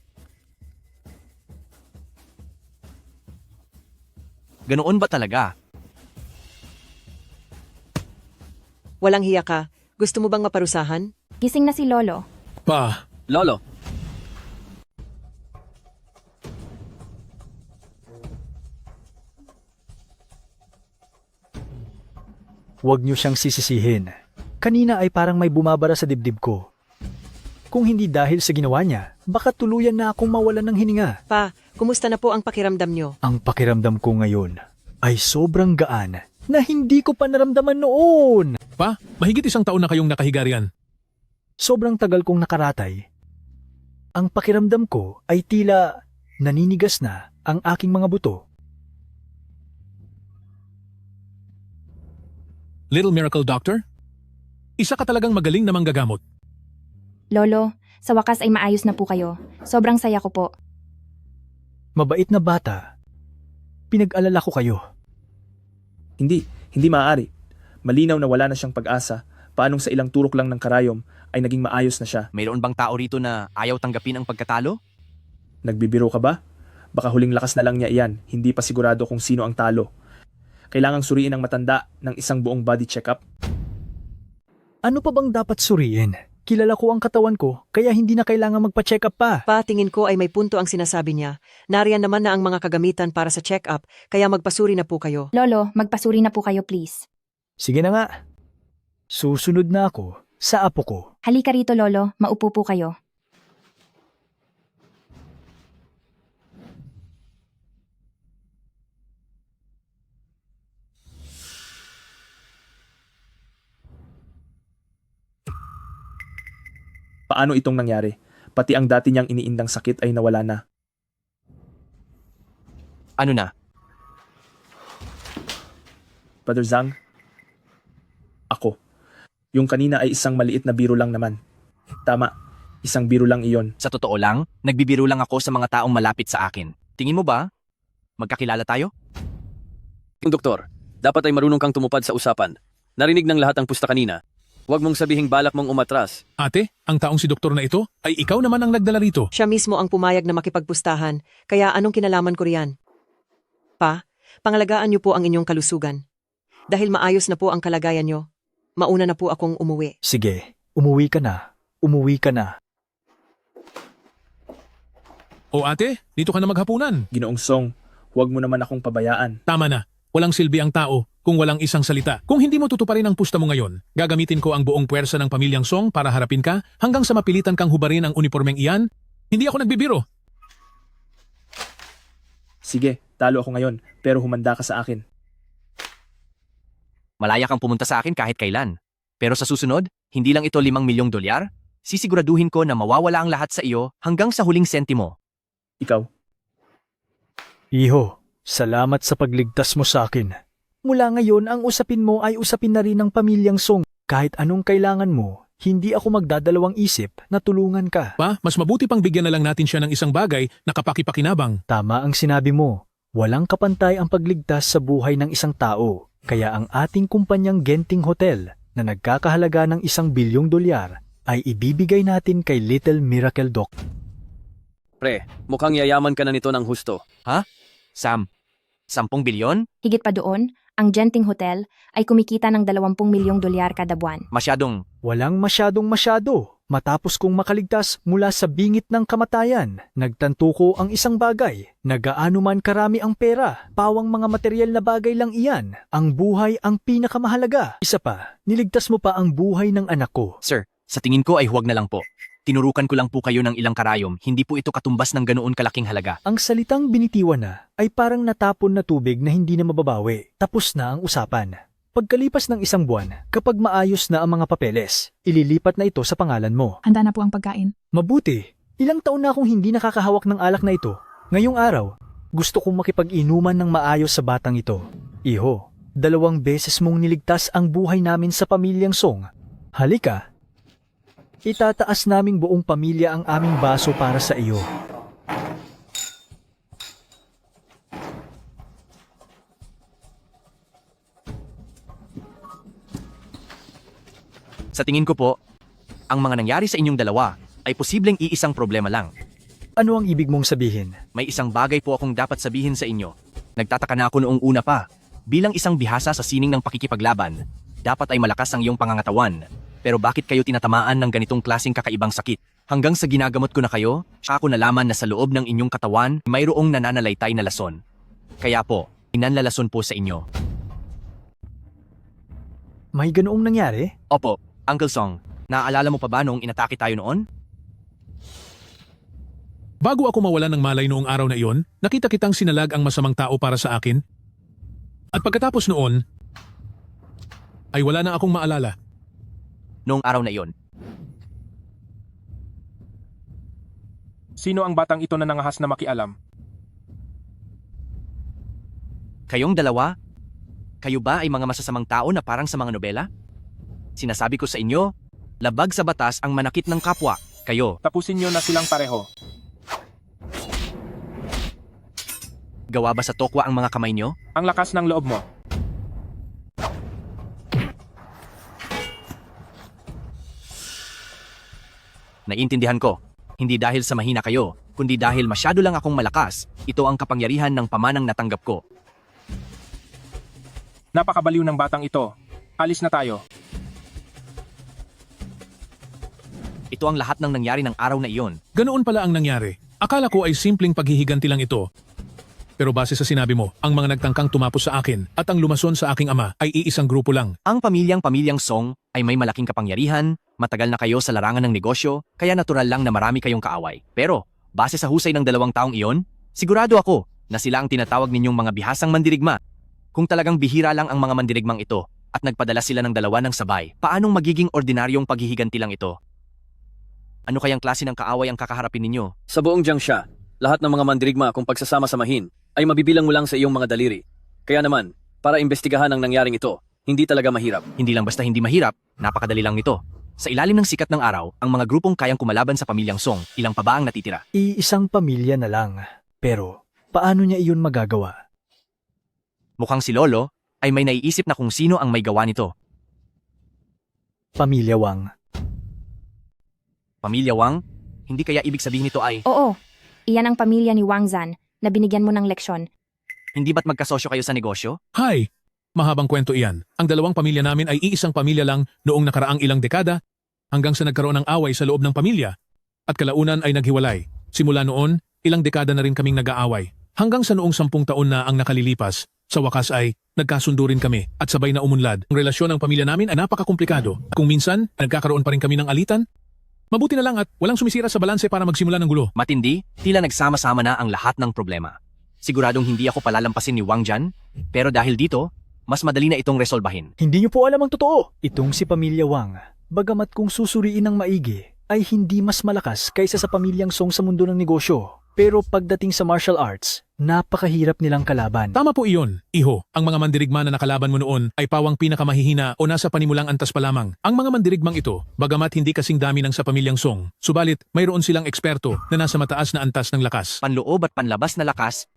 Ganoon ba talaga? Walang hiya ka. Gusto mo bang maparusahan? Gising na si Lolo. Pa, Lolo, Huwag niyo siyang sisisihin. Kanina ay parang may bumabara sa dibdib ko. Kung hindi dahil sa ginawa niya, baka tuluyan na akong mawalan ng hininga. Pa, kumusta na po ang pakiramdam nyo? Ang pakiramdam ko ngayon ay sobrang gaan na hindi ko pa naramdaman noon. Pa, mahigit 1 taon na kayong nakahiga riyan. Sobrang tagal kong nakaratay. Ang pakiramdam ko ay tila naninigas na ang aking mga buto. Little Miracle Doctor? Isa ka talagang magaling na manggagamot. Lolo, sa wakas ay maayos na po kayo. Sobrang saya ko po. Mabait na bata. Pinag-alala ko kayo. Hindi maaari. Malinaw na wala na siyang pag-asa. Paanong sa ilang turok lang ng karayom ay naging maayos na siya? Mayroon bang tao rito na ayaw tanggapin ang pagkatalo? Nagbibiro ka ba? Baka huling lakas na lang niya iyan. Hindi pa sigurado kung sino ang talo. Kailangang suriin ang matanda ng isang buong body check-up. Ano pa bang dapat suriin? Kilala ko ang katawan ko, kaya hindi na kailangan magpa-check up pa. Pa, tingin ko ay may punto ang sinasabi niya. Nariyan naman na ang mga kagamitan para sa check-up, kaya magpasuri na po kayo. Lolo, magpasuri na po kayo please. Sige na nga. Susunod na ako sa apo ko. Halika rito Lolo, maupo po kayo. Paano itong nangyari? Pati ang dati niyang iniindang sakit ay nawala na. Ano na? Brother Zhang? Ako. Yung kanina ay isang maliit na biro lang naman. Tama, isang biro lang iyon. Sa totoo lang, nagbibiro lang ako sa mga taong malapit sa akin. Tingin mo ba? Magkakilala tayo? Doktor, dapat ay marunong kang tumupad sa usapan. Narinig ng lahat ang pusta kanina. Huwag mong sabihing balak mong umatras. Ate, ang taong si doktor na ito ay ikaw naman ang nagdala rito. Siya mismo ang pumayag na makipagpustahan, kaya anong kinalaman ko riyan? Pa, pangalagaan niyo po ang inyong kalusugan. Dahil maayos na po ang kalagayan niyo, mauna na po akong umuwi. Sige, umuwi ka na. Umuwi ka na. O ate, dito ka na maghapunan. Ginoong Song, huwag mo naman akong pabayaan. Tama na, walang silbi ang tao kung walang isang salita. Kung hindi mo tutuparin ang pusta mo ngayon, gagamitin ko ang buong puwersa ng pamilyang Song para harapin ka hanggang sa mapilitan kang hubarin ang uniformeng iyan. Hindi ako nagbibiro. Sige, talo ako ngayon, pero humanda ka sa akin. Malaya kang pumunta sa akin kahit kailan. Pero sa susunod, hindi lang ito 5 milyong dolyar. Sisiguraduhin ko na mawawala ang lahat sa iyo hanggang sa huling sentimo. Ikaw? Iho, salamat sa pagligtas mo sa akin. Mula ngayon, ang usapin mo ay usapin na rin ng pamilyang Song. Kahit anong kailangan mo, hindi ako magdadalawang isip na tulungan ka. Pa, mas mabuti pang bigyan na lang natin siya ng isang bagay na kapakipakinabang. Tama ang sinabi mo. Walang kapantay ang pagligtas sa buhay ng isang tao. Kaya ang ating kumpanyang Genting Hotel na nagkakahalaga ng 1 bilyong dolyar ay ibibigay natin kay Little Miracle Doc. Pre, mukhang yayaman ka na nito ng husto. Ha? Sam, 10 bilyon? Higit pa doon, ang Genting Hotel ay kumikita ng 20 milyong dolyar kada buwan. Masyadong. Walang masyado. Matapos kong makaligtas mula sa bingit ng kamatayan, nagtanto ko ang isang bagay. Nagaano man karami ang pera, pawang mga materyal na bagay lang iyan. Ang buhay ang pinakamahalaga. Isa pa, niligtas mo pa ang buhay ng anak ko. Sir, sa tingin ko ay huwag na lang po. Tinurukan ko lang po kayo ng ilang karayom, hindi po ito katumbas ng ganoon kalaking halaga. Ang salitang binitiwan na ay parang natapon na tubig na hindi na mababawi. Tapos na ang usapan. Pagkalipas ng 1 buwan, kapag maayos na ang mga papeles, ililipat na ito sa pangalan mo. Handa na po ang pagkain. Mabuti. Ilang taon na akong hindi nakakahawak ng alak na ito. Ngayong araw, gusto kong makipag-inuman ng maayos sa batang ito. Iho, 2 beses mong niligtas ang buhay namin sa pamilyang Song. Halika. Itataas naming buong pamilya ang aming baso para sa iyo. Sa tingin ko po, ang mga nangyari sa inyong dalawa ay posibleng iisang problema lang. Ano ang ibig mong sabihin? May isang bagay po akong dapat sabihin sa inyo. Nagtataka na ako noong una pa. Bilang isang bihasa sa sining ng pakikipaglaban, dapat ay malakas ang iyong pangangatawan. Pero bakit kayo tinatamaan ng ganitong klaseng kakaibang sakit? Hanggang sa ginagamot ko na kayo, siya ako nalaman na sa loob ng inyong katawan mayroong nananalaytay na lason. Kaya po, inanlalason po sa inyo. May ganoong nangyari? Opo, Uncle Song, naaalala mo pa ba noong inatake tayo noon? Bago ako mawalan ng malay noong araw na iyon, nakita kitang sinalag ang masamang tao para sa akin. At pagkatapos noon, ay wala na akong maalala. Noong araw na iyon. Sino ang batang ito na nangahas na makialam? Kayong dalawa? Kayo ba ay mga masasamang tao na parang sa mga nobela? Sinasabi ko sa inyo, labag sa batas ang manakit ng kapwa. Kayo. Tapusin niyo na silang pareho. Gawa ba sa tokwa ang mga kamay niyo? Ang lakas ng loob mo. Naiintindihan ko. Hindi dahil sa mahina kayo, kundi dahil masyado lang akong malakas. Ito ang kapangyarihan ng pamanang natanggap ko. Napakabaliw ng batang ito. Alis na tayo. Ito ang lahat ng nangyari ng araw na iyon. Ganoon pala ang nangyari. Akala ko ay simpleng paghihiganti lang ito. Pero base sa sinabi mo, ang mga nagtangkang tumapos sa akin at ang lumason sa aking ama ay iisang grupo lang. Ang pamilyang Song ay may malaking kapangyarihan, matagal na kayo sa larangan ng negosyo, kaya natural lang na marami kayong kaaway. Pero, base sa husay ng 2 taong iyon, sigurado ako na sila ang tinatawag ninyong mga bihasang mandirigma. Kung talagang bihira lang ang mga mandirigmang ito at nagpadala sila ng 2 ng sabay, paanong magiging ordinaryong paghihiganti lang ito? Ano kayang klase ng kaaway ang kakaharapin ninyo? Sa buong Jiangxia, lahat ng mga mandirigma kung pagsasama-samahin ay mabibilang mo lang sa iyong mga daliri. Kaya naman, para imbestigahan ang nangyaring ito, hindi talaga mahirap. Hindi lang basta hindi mahirap, napakadali lang nito. Sa ilalim ng sikat ng araw, ang mga grupong kayang kumalaban sa pamilyang Song, ilang pa ba ang natitira? Iisang pamilya na lang. Pero, paano niya iyon magagawa? Mukhang si Lolo ay may naiisip na kung sino ang may gawa nito. Pamilya Wang. Pamilya Wang? Hindi kaya ibig sabihin nito ay... Oo, iyan ang pamilya ni Wang Zan na binigyan mo ng leksyon. Hindi ba't magkasosyo kayo sa negosyo? Hi! Mahabang kwento iyan. Ang 2 pamilya namin ay iisang pamilya lang noong nakaraang ilang dekada hanggang sa nagkaroon ng away sa loob ng pamilya. At kalaunan ay naghiwalay. Simula noon, ilang dekada na rin kaming nag-aaway. Hanggang sa noong 10 taon na ang nakalilipas, Sa wakas ay, nagkasundo rin kami at sabay na umunlad. Ang relasyon ng pamilya namin ay napakakomplikado. Kung minsan, nagkakaroon pa rin kami ng alitan, mabuti na lang at walang sumisira sa balanse para magsimula ng gulo. Matindi, tila nagsama-sama na ang lahat ng problema. Siguradong hindi ako palalampasin ni Wang Jan, pero dahil dito, mas madali na itong resolbahin. Hindi niyo po alam ang totoo. Itong si Pamilya Wang, bagamat kung susuriin ng maigi, ay hindi mas malakas kaysa sa Pamilyang Song sa mundo ng negosyo. Pero pagdating sa martial arts, napakahirap nilang kalaban. Tama po iyon, iho. Ang mga mandirigma na nakalaban mo noon ay pawang pinakamahihina o nasa panimulang antas pa lamang. Ang mga mandirigmang ito, bagamat hindi kasing dami ng sa Pamilyang Song, subalit mayroon silang eksperto na nasa mataas na antas ng lakas. Panloob at panlabas na lakas.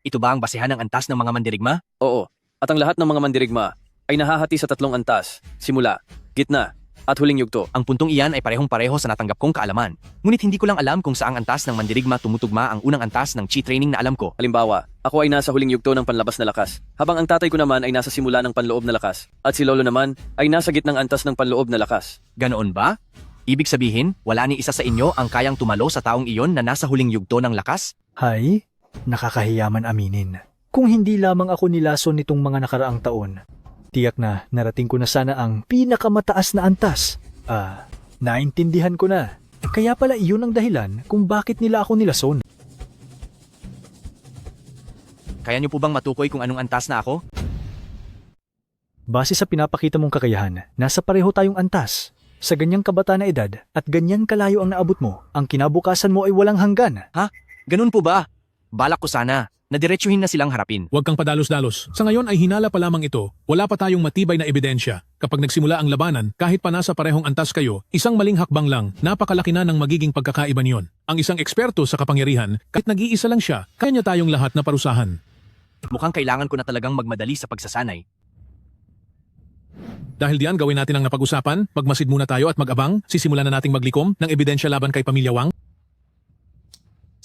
Ito ba ang basehan ng antas ng mga mandirigma? Oo, at ang lahat ng mga mandirigma ay nahahati sa 3 antas, simula, gitna, at huling yugto. Ang puntong iyan ay parehong-pareho sa natanggap kong kaalaman. Ngunit hindi ko lang alam kung saang antas ng mandirigma tumutugma ang unang antas ng chi training na alam ko. Halimbawa, ako ay nasa huling yugto ng panlabas na lakas, habang ang tatay ko naman ay nasa simula ng panloob na lakas, at si lolo naman ay nasa gitnang antas ng panloob na lakas. Ganoon ba? Ibig sabihin, wala ni isa sa inyo ang kayang tumalo sa taong iyon na nasa huling yugto ng lakas? Hay, nakakahiyaman aminin. Kung hindi lamang ako nilason nitong mga nakaraang taon, tiyak na narating ko na sana ang pinakamataas na antas. Naintindihan ko na. Kaya pala iyon ang dahilan kung bakit nila ako nilason. Kaya niyo po bang matukoy kung anong antas na ako? Base sa pinapakita mong kakayahan, nasa pareho tayong antas. Sa ganyang kabata na edad at ganyan kalayo ang naabot mo, ang kinabukasan mo ay walang hanggan. Ha? Ganun po ba? Balak ko sana. Nadiretsuhin na silang harapin. Huwag kang padalos-dalos. Sa ngayon ay hinala pa lamang ito. Wala pa tayong matibay na ebidensya. Kapag nagsimula ang labanan, kahit pa nasa parehong antas kayo, isang maling hakbang lang, napakalaki na ng magiging pagkakaiba niyon. Ang isang eksperto sa kapangyarihan, kahit nag-iisa lang siya, kaya niya tayong lahat na parusahan. Mukhang kailangan ko na talagang magmadali sa pagsasanay. Dahil diyan gawin natin ang napag-usapan, magmasid muna tayo at mag-abang, sisimulan na nating maglikom ng ebidensya laban kay Pamilya Wang.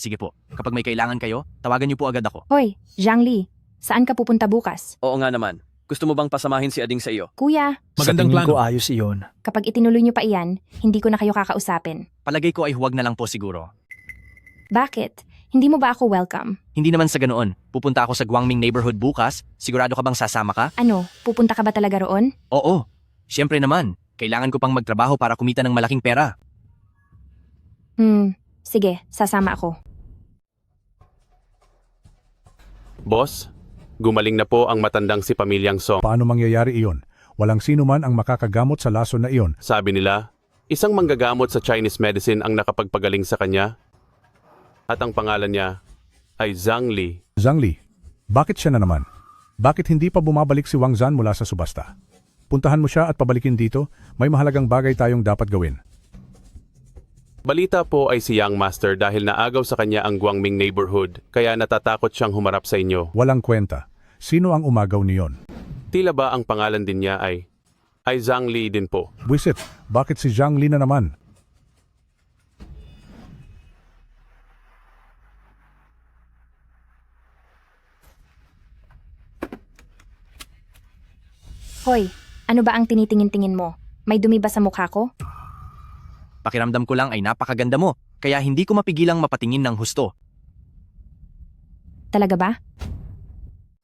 Sige po, kapag may kailangan kayo, tawagan niyo po agad ako. Hoy, Zhangli, saan ka pupunta bukas? Oo nga naman. Gusto mo bang pasamahin si Ading sa iyo? Kuya, Magandang sa tingin plano. ko ayos iyon. kapag itinuloy niyo pa iyan, hindi ko na kayo kakausapin. Palagay ko ay huwag na lang po siguro. Bakit? Hindi mo ba ako welcome? Hindi naman sa ganoon. Pupunta ako sa Guangming neighborhood bukas. Sigurado ka bang sasama ka? Ano, pupunta ka ba talaga roon? Oo. Siyempre naman. Kailangan ko pang magtrabaho para kumita ng malaking pera. Sige, sasama ako. Boss, gumaling na po ang matandang si Pamilyang Song. Paano mangyayari iyon? Walang sino man ang makakagamot sa lason na iyon. Sabi nila, isang manggagamot sa Chinese medicine ang nakapagpagaling sa kanya. At ang pangalan niya ay Zhang Li. Zhang Li, bakit siya na naman? Bakit hindi pa bumabalik si Wang Zhan mula sa subasta? Puntahan mo siya at pabalikin dito, may mahalagang bagay tayong dapat gawin. Balita po ay si Young Master dahil naagaw sa kanya ang Guangming neighborhood, kaya natatakot siyang humarap sa inyo. Walang kwenta. Sino ang umagaw niyon? Tila ba ang pangalan din niya ay Zhang Li din po? Buisit, bakit si Zhang Li na naman? Hoy, ano ba ang tinitingin-tingin mo? May dumi ba sa mukha ko? Pakiramdam ko lang ay napakaganda mo, kaya hindi ko mapigilang mapatingin ng husto. Talaga ba?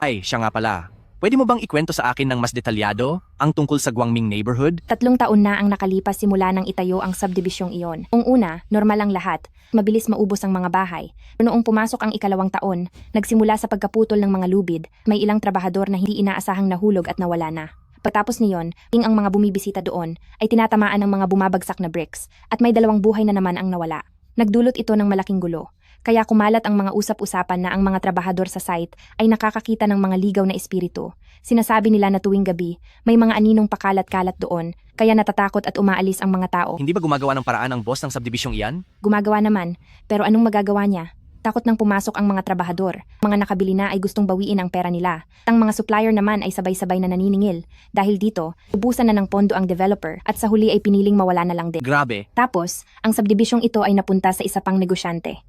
Ay, siya nga pala. Pwede mo bang ikwento sa akin ng mas detalyado ang tungkol sa Guangming neighborhood? 3 taon na ang nakalipas simula nang itayo ang subdibisyong iyon. Ang una, normal ang lahat. Mabilis maubos ang mga bahay. Noong pumasok ang 2 taon, nagsimula sa pagkaputol ng mga lubid, may ilang trabahador na hindi inaasahang nahulog at nawala na. Pagtapos niyon, ang mga bumibisita doon ay tinatamaan ng mga bumabagsak na bricks at may 2 buhay na naman ang nawala. Nagdulot ito ng malaking gulo. Kaya kumalat ang mga usap-usapan na ang mga trabahador sa site ay nakakakita ng mga ligaw na espiritu. Sinasabi nila na tuwing gabi, may mga aninong pakalat-kalat doon, kaya natatakot at umaalis ang mga tao. Hindi ba gumagawa ng paraan ang boss ng subdibisyong iyan? Gumagawa naman, pero anong magagawa niya? Takot nang pumasok ang mga trabahador. Mga nakabili na ay gustong bawiin ang pera nila. Ang mga supplier naman ay sabay-sabay na naniningil. Dahil dito, ubusan na ng pondo ang developer at sa huli ay piniling mawala na lang din. Grabe. Tapos, ang subdibisyong ito ay napunta sa isa pang negosyante.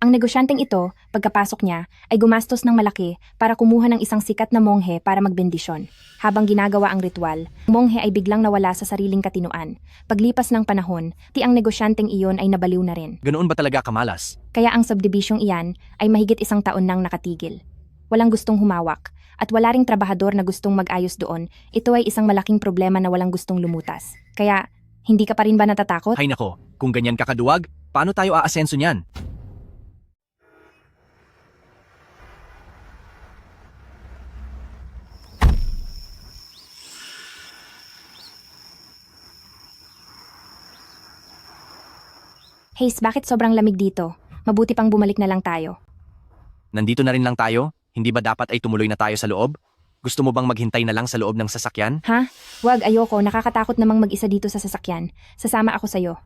Ang negosyanteng ito, pagkapasok niya, ay gumastos ng malaki para kumuha ng isang sikat na monghe para magbendisyon. Habang ginagawa ang ritual, ang monghe ay biglang nawala sa sariling katinuan. Paglipas ng panahon, ang negosyanteng iyon ay nabaliw na rin. Ganoon ba talaga kamalas? Kaya ang subdibisyong iyan ay mahigit 1 taon nang nakatigil. walang gustong humawak, at wala ring trabahador na gustong mag-ayos doon. Ito ay isang malaking problema na walang gustong lumutas. Kaya, hindi ka pa rin ba natatakot? Hay nako, kung ganyan kakaduwag, paano tayo aasenso niyan? Haze, bakit sobrang lamig dito? Mabuti pang bumalik na lang tayo. Nandito na rin lang tayo? Hindi ba dapat ay tumuloy na tayo sa loob? Gusto mo bang maghintay na lang sa loob ng sasakyan? Ha? Wag, ayoko. Nakakatakot namang mag-isa dito sa sasakyan. Sasama ako sa'yo.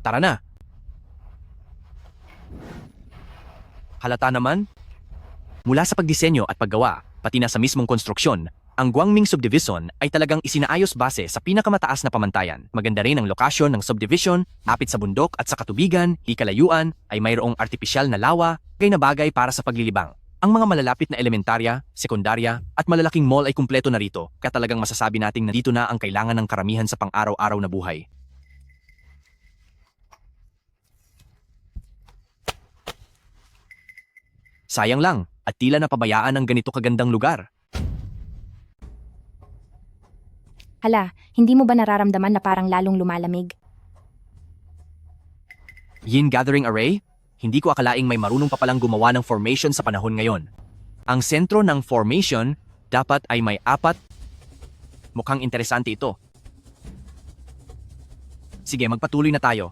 Tara na. Halata naman? Mula sa pagdisenyo at paggawa, pati na sa mismong konstruksyon, ang Guangming Subdivision ay talagang isinaayos base sa pinakamataas na pamantayan. Maganda rin ang lokasyon ng subdivision, lapit sa bundok at sa katubigan, di kalayuan, ay mayroong artipisyal na lawa, gay na bagay para sa paglilibang. Ang mga malalapit na elementarya, sekundarya, at malalaking mall ay kumpleto na rito, kaya talagang masasabi nating nandito na ang kailangan ng karamihan sa pang-araw-araw na buhay. Sayang lang, at tila napabayaan ang ganito kagandang lugar. Hala, hindi mo ba nararamdaman na parang lalong lumalamig? Yin Gathering Array? Hindi ko akalaing may marunong pa palang gumawa ng formation sa panahon ngayon. Ang sentro ng formation dapat ay may 4. Mukhang interesante ito. Sige, magpatuloy na tayo.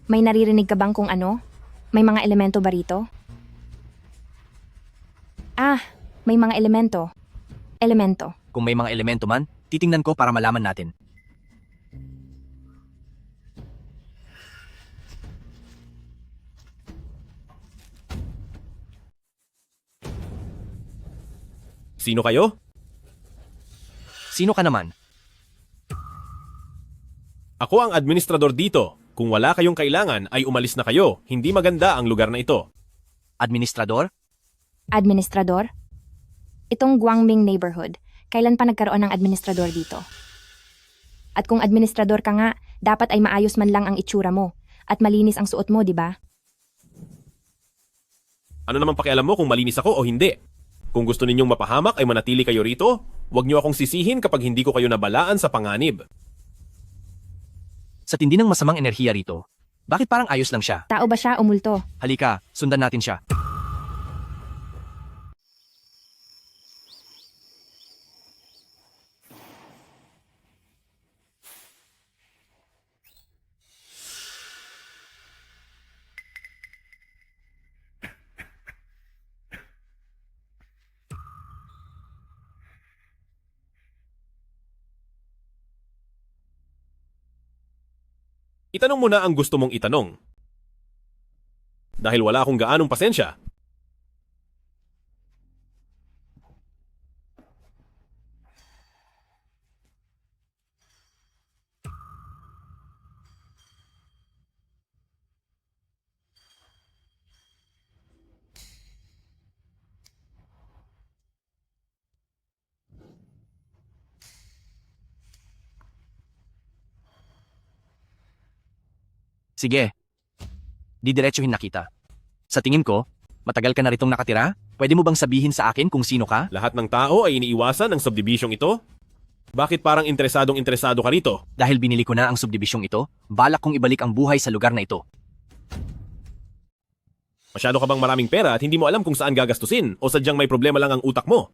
May naririnig ka bang kung ano? May mga elemento ba rito? Ah, may mga elemento. Elemento. Kung may mga elemento man, titingnan ko para malaman natin. Sino kayo? Sino ka naman? Ako ang administrador dito. Kung wala kayong kailangan ay umalis na kayo. Hindi maganda ang lugar na ito. Administrador? Administrador? Itong Guangming neighborhood, kailan pa nagkaroon ng administrador dito? At kung administrador ka nga, dapat ay maayos man lang ang itsura mo at malinis ang suot mo, di ba? Ano naman pakialam mo kung malinis ako o hindi? Kung gusto ninyong mapahamak ay manatili kayo rito, huwag niyo akong sisihin kapag hindi ko kayo nabalaan sa panganib. Sa tindi ng masamang enerhiya rito, bakit parang ayos lang siya? Tao ba siya o multo? Halika, sundan natin siya. Itanong mo na ang gusto mong itanong. Dahil wala akong gaanong pasensya. Sige, didiretsuhin na kita. Sa tingin ko, matagal ka na ritong nakatira? Pwede mo bang sabihin sa akin kung sino ka? Lahat ng tao ay iniiwasan ng subdivisyong ito? Bakit parang interesado ka rito? Dahil binili ko na ang subdibisyong ito, balak kong ibalik ang buhay sa lugar na ito. Masyado ka bang maraming pera at hindi mo alam kung saan gagastusin o sadyang may problema lang ang utak mo?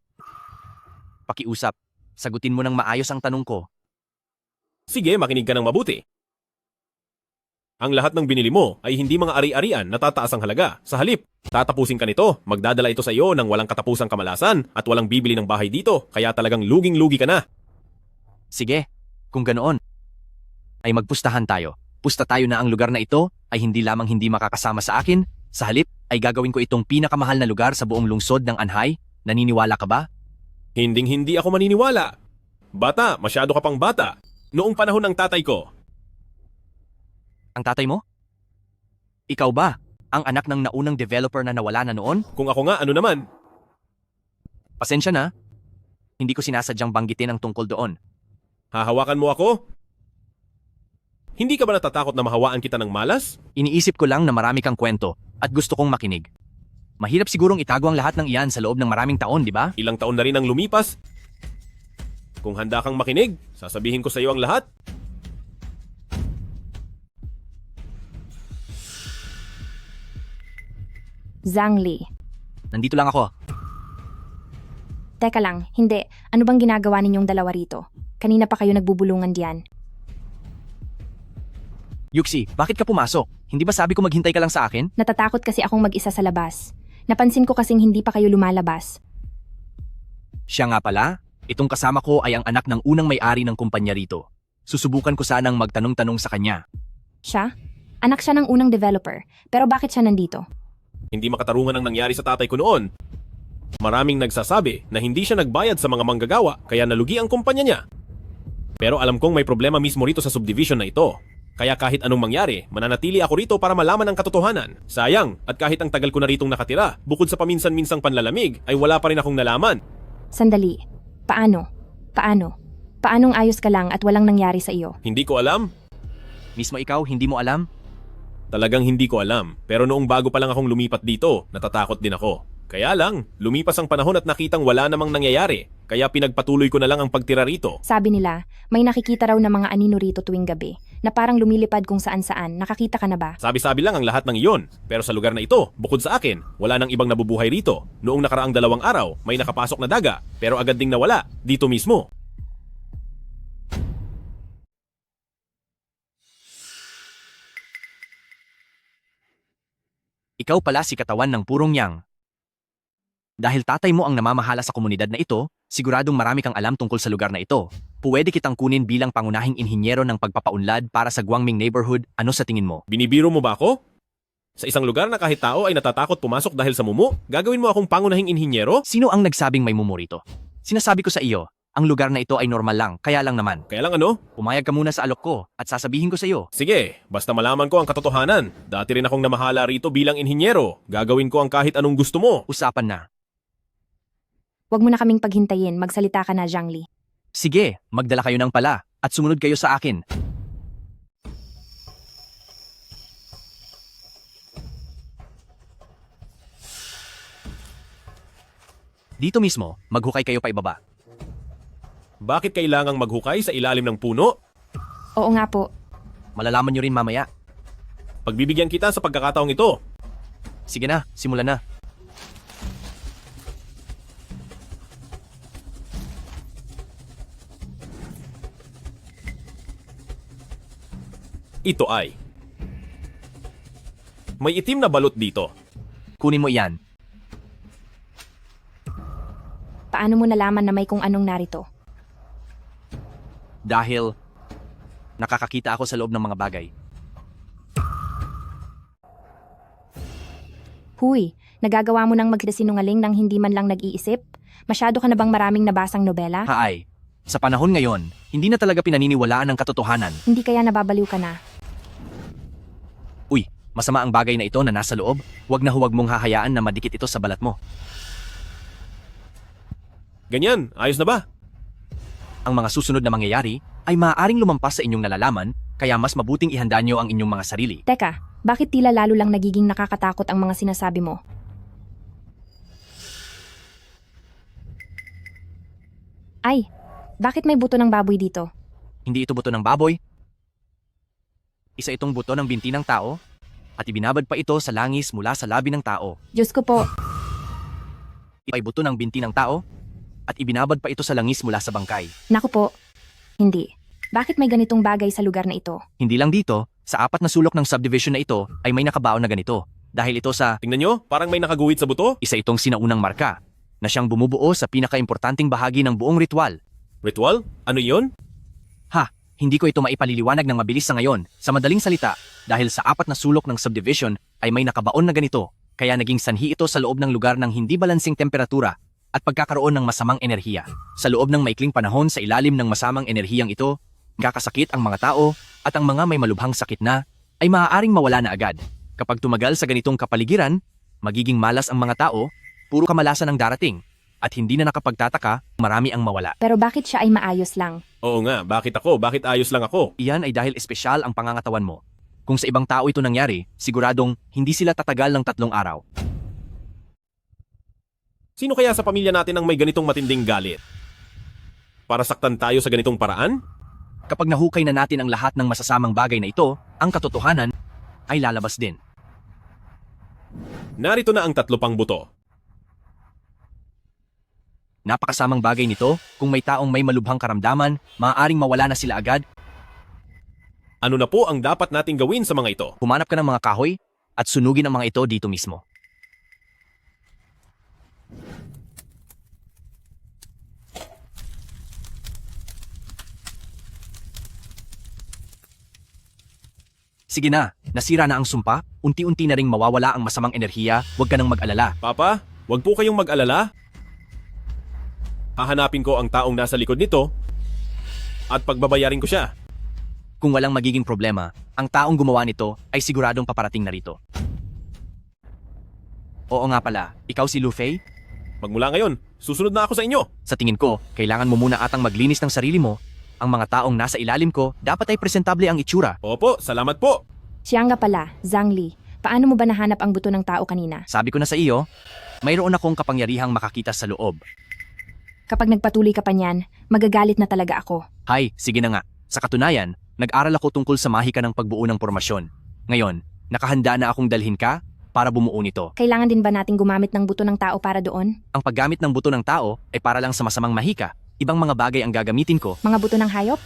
Pakiusap, sagutin mo ng maayos ang tanong ko. Sige, makinig ka ng mabuti. Ang lahat ng binili mo ay hindi mga ari-arian na tataas ang halaga. Sa halip, tatapusin ka nito, magdadala ito sa iyo ng walang katapusang kamalasan at walang bibili ng bahay dito, kaya talagang luging-lugi ka na. Sige, kung ganoon, ay magpustahan tayo. Pusta tayo na ang lugar na ito ay hindi lamang hindi makakasama sa akin, sa halip ay gagawin ko itong pinakamahal na lugar sa buong lungsod ng Anhay. Naniniwala ka ba? Hinding-hindi ako maniniwala. Bata, masyado ka pang bata. Noong panahon ng tatay ko, ang tatay mo? Ikaw ba? Ang anak ng naunang developer na nawala na noon? Kung ako nga, ano naman? Pasensya na. Hindi ko sinasadyang banggitin ang tungkol doon. Hahawakan mo ako? Hindi ka ba natatakot na mahawaan kita ng malas? Iniisip ko lang na marami kang kwento at gusto kong makinig. Mahirap sigurong itago ang lahat ng iyan sa loob ng maraming taon, di ba? Ilang taon na rin ang lumipas. Kung handa kang makinig, sasabihin ko sa iyo ang lahat. Zhangli. Nandito lang ako. Teka lang, hindi. Ano bang ginagawa ninyong dalawa rito? Kanina pa kayo nagbubulungan diyan. Yuxi, bakit ka pumasok? Hindi ba sabi ko maghintay ka lang sa akin? Natatakot kasi akong mag-isa sa labas. Napansin ko kasing hindi pa kayo lumalabas. Siya nga pala, itong kasama ko ay ang anak ng unang may-ari ng kumpanya rito. Susubukan ko sanang magtanong-tanong sa kanya. Siya? Anak siya ng unang developer. Pero bakit siya nandito? Hindi makatarungan ang nangyari sa tatay ko noon. Maraming nagsasabi na hindi siya nagbayad sa mga manggagawa kaya nalugi ang kumpanya niya. Pero alam kong may problema mismo rito sa subdivision na ito. Kaya kahit anong mangyari, mananatili ako rito para malaman ang katotohanan. Sayang, at kahit ang tagal ko na ritong nakatira, bukod sa paminsan-minsang panlalamig, ay wala pa rin akong nalaman. Sandali. Paano? Paanong ayos ka lang at walang nangyari sa iyo? Hindi ko alam. Mismo ikaw, hindi mo alam? Talagang hindi ko alam. Pero noong bago pa lang akong lumipat dito, natatakot din ako. Kaya lang, lumipas ang panahon at nakitang wala namang nangyayari. Kaya pinagpatuloy ko na lang ang pagtira rito. Sabi nila, may nakikita raw na mga anino rito tuwing gabi, na parang lumilipad kung saan-saan. Nakakita ka na ba? Sabi-sabi lang ang lahat ng iyon. Pero sa lugar na ito, bukod sa akin, wala nang ibang nabubuhay rito. Noong nakaraang 2 araw, may nakapasok na daga, pero agad ding nawala, dito mismo. Ikaw pala si katawan ng purong yang. Dahil tatay mo ang namamahala sa komunidad na ito, siguradong marami kang alam tungkol sa lugar na ito. Pwede kitang kunin bilang pangunahing inhinyero ng pagpapaunlad para sa Guangming neighborhood. Ano sa tingin mo? Binibiro mo ba ako? Sa isang lugar na kahit tao ay natatakot pumasok dahil sa mumu, gagawin mo akong pangunahing inhinyero? Sino ang nagsabing may mumu rito? Sinasabi ko sa iyo, ang lugar na ito ay normal lang, kaya lang naman. Kaya lang ano? Pumayag ka muna sa alok ko at sasabihin ko sa iyo. Sige, basta malaman ko ang katotohanan. Dati rin akong namahala rito bilang inhinyero. Gagawin ko ang kahit anong gusto mo. Usapan na. Huwag mo na kaming paghintayin, magsalita ka na, Zhangli. Sige, magdala kayo ng pala at sumunod kayo sa akin. Dito mismo, maghukay kayo pa ibaba. Bakit kailangang maghukay sa ilalim ng puno? Oo nga po. Malalaman nyo rin mamaya. Pagbibigyan kita sa pagkakataong ito. Sige na, simulan na. Ito ay may itim na balot dito. Kunin mo iyan. Paano mo nalaman na may kung anong narito? Dahil nakakakita ako sa loob ng mga bagay. Huy, nagagawa mo nang magsinungaling nang hindi man lang nag-iisip? Masyado ka na bang maraming nabasang nobela? Haay, sa panahon ngayon, hindi na talaga pinaniniwalaan ang katotohanan. Hindi kaya nababaliw ka na? Uy, masama ang bagay na ito na nasa loob. Huwag mong hahayaan na madikit ito sa balat mo. Ganyan, ayos na ba? Ang mga susunod na mangyayari ay maaaring lumampas sa inyong nalalaman, kaya mas mabuting ihanda nyo ang inyong mga sarili. Teka, bakit tila lalo lang nagiging nakakatakot ang mga sinasabi mo? Ay, bakit may buto ng baboy dito? Hindi ito buto ng baboy. Isa itong buto ng binti ng tao at ibinabad pa ito sa langis mula sa labi ng tao. Diyos ko po. Ito ay buto ng binti ng tao at ibinabad pa ito sa langis mula sa bangkay. Naku po. Hindi. Bakit may ganitong bagay sa lugar na ito? Hindi lang dito, sa 4 na sulok ng subdivision na ito ay may nakabaon na ganito. Dahil ito sa... Tingnan nyo, parang may nakaguhit sa buto. Isa itong sinaunang marka na siyang bumubuo sa pinakaimportanteng bahagi ng buong ritual. Ritual? Ano yun? Ha, hindi ko ito maipaliliwanag ng mabilis sa ngayon. Sa madaling salita, dahil sa 4 na sulok ng subdivision ay may nakabaon na ganito, kaya naging sanhi ito sa loob ng lugar ng hindi balansing temperatura at pagkakaroon ng masamang enerhiya. Sa loob ng maikling panahon sa ilalim ng masamang enerhiyang ito, kakasakit ang mga tao at ang mga may malubhang sakit na ay maaaring mawala na agad. Kapag tumagal sa ganitong kapaligiran, magiging malas ang mga tao, puro kamalasan ang darating. At hindi na nakapagtataka, marami ang mawala. Pero bakit siya ay maayos lang? Oo nga, bakit ako? Bakit ayos lang ako? Iyan ay dahil espesyal ang pangangatawan mo. Kung sa ibang tao ito nangyari, siguradong hindi sila tatagal ng 3 araw. Sino kaya sa pamilya natin ang may ganitong matinding galit? Para saktan tayo sa ganitong paraan? Kapag nahukay na natin ang lahat ng masasamang bagay na ito, ang katotohanan ay lalabas din. Narito na ang 3 pang buto. Napakasamang bagay nito, kung may taong may malubhang karamdaman, maaaring mawala na sila agad. Ano na po ang dapat nating gawin sa mga ito? Humanap ka ng mga kahoy at sunugin ang mga ito dito mismo. Sige na, nasira na ang sumpa, unti-unti na ring mawawala ang masamang enerhiya, huwag ka nang mag-alala. Papa, wag po kayong mag-alala. Hahanapin ko ang taong nasa likod nito at pagbabayarin ko siya. Kung walang magiging problema, ang taong gumawa nito ay siguradong paparating na rito. Oo nga pala, ikaw si Lu Fei? Magmula ngayon, susunod na ako sa inyo. Sa tingin ko, kailangan mo muna atang maglinis ng sarili mo. Ang mga taong nasa ilalim ko, dapat ay presentable ang itsura. Opo, salamat po. Siya nga pala, Zhang Li. Paano mo ba nahanap ang buto ng tao kanina? Sabi ko na sa iyo, mayroon akong kapangyarihang makakita sa loob. Kapag nagpatuloy ka pa niyan, magagalit na talaga ako. Hay, sige na nga. Sa katunayan, nag-aral ako tungkol sa mahika ng pagbuo ng pormasyon. Ngayon, nakahanda na akong dalhin ka para bumuo nito. Kailangan din ba nating gumamit ng buto ng tao para doon? Ang paggamit ng buto ng tao ay para lang sa masamang mahika. Ibang mga bagay ang gagamitin ko. Mga buto ng hayop?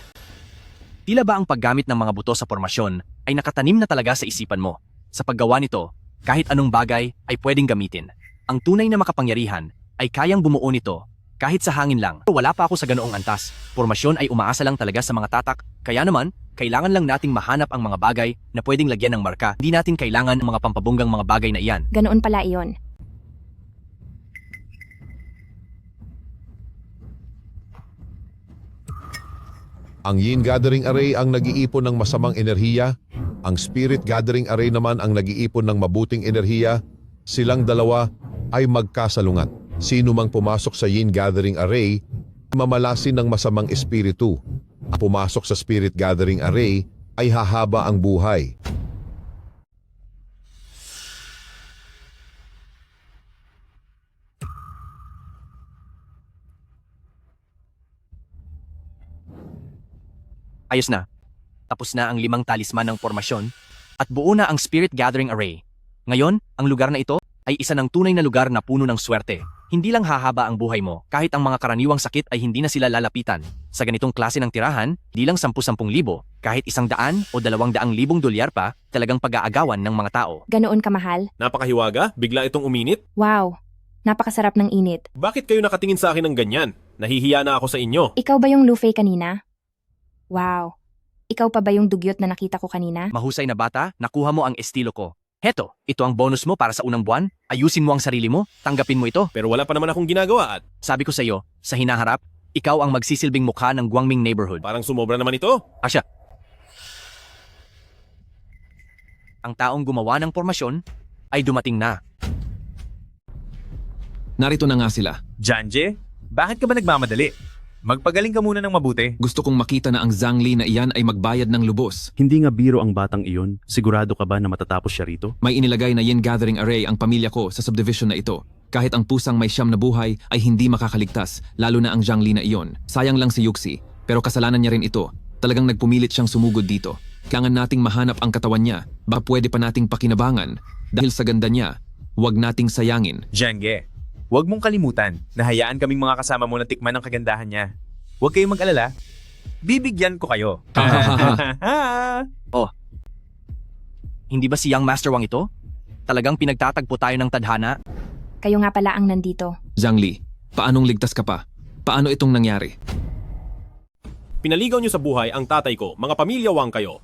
Tila ba ang paggamit ng mga buto sa pormasyon ay nakatanim na talaga sa isipan mo? Sa paggawa nito, kahit anong bagay ay pwedeng gamitin. Ang tunay na makapangyarihan ay kayang bumuo nito kahit sa hangin lang. Wala pa ako sa ganoong antas. Pormasyon ay umaasa lang talaga sa mga tatak. Kaya naman, kailangan lang nating mahanap ang mga bagay na pwedeng lagyan ng marka. Hindi natin kailangan ng mga pampabunggang mga bagay na iyan. Ganoon pala iyon. Ang Yin Gathering Array ang nag-iipon ng masamang enerhiya, ang Spirit Gathering Array naman ang nag-iipon ng mabuting enerhiya. Silang dalawa ay magkasalungat. Sino mang pumasok sa Yin Gathering Array, mamalasin ng masamang espiritu. Ang pumasok sa Spirit Gathering Array ay hahaba ang buhay. Ayos na. Tapos na ang 5 talisman ng pormasyon at buo na ang Spirit Gathering Array. Ngayon, ang lugar na ito ay isa ng tunay na lugar na puno ng swerte. Hindi lang hahaba ang buhay mo, kahit ang mga karaniwang sakit ay hindi na sila lalapitan. Sa ganitong klase ng tirahan, di lang 10,000 libo, kahit 100 o 200,000 dolyar pa, talagang pag-aagawan ng mga tao. Ganoon kamahal? Napakahiwaga, bigla itong uminit. Wow, napakasarap ng init. Bakit kayo nakatingin sa akin ng ganyan? Nahihiya na ako sa inyo. Ikaw ba yung Lu Fei kanina? Wow, ikaw pa ba yung dugyot na nakita ko kanina? Mahusay na bata, nakuha mo ang estilo ko. Heto, ito ang bonus mo para sa unang buwan. Ayusin mo ang sarili mo, tanggapin mo ito. Pero wala pa naman akong ginagawa at... Sabi ko sa iyo, sa hinaharap, ikaw ang magsisilbing mukha ng Guangming neighborhood. Parang sumobra naman ito. Asya. Ang taong gumawa ng pormasyon ay dumating na. Narito na nga sila. Janje, bakit ka ba nagmamadali? Magpagaling ka muna ng mabuti. Gusto kong makita na ang Zhang Li na iyan ay magbayad ng lubos. Hindi nga biro ang batang iyon. Sigurado ka ba na matatapos siya rito? May inilagay na Yin Gathering Array ang pamilya ko sa subdivision na ito. Kahit ang pusang may 9 na buhay ay hindi makakaligtas, lalo na ang Zhang Li na iyon. Sayang lang si Yuxi, pero kasalanan niya rin ito. Talagang nagpumilit siyang sumugod dito. Kailangan nating mahanap ang katawan niya. Baka pwede pa nating pakinabangan. Dahil sa ganda niya, huwag nating sayangin. Jenge, huwag mong kalimutan na hayaan kaming mga kasama mo na tikman ang kagandahan niya. Huwag kayong mag-alala. Bibigyan ko kayo. Oh, hindi ba si Young Master Wang ito? Talagang pinagtatagpo tayo ng tadhana? Kayo nga pala ang nandito. Zhang Li, paanong ligtas ka pa? Paano itong nangyari? Pinaligaw niyo sa buhay ang tatay ko, mga pamilya Wang kayo.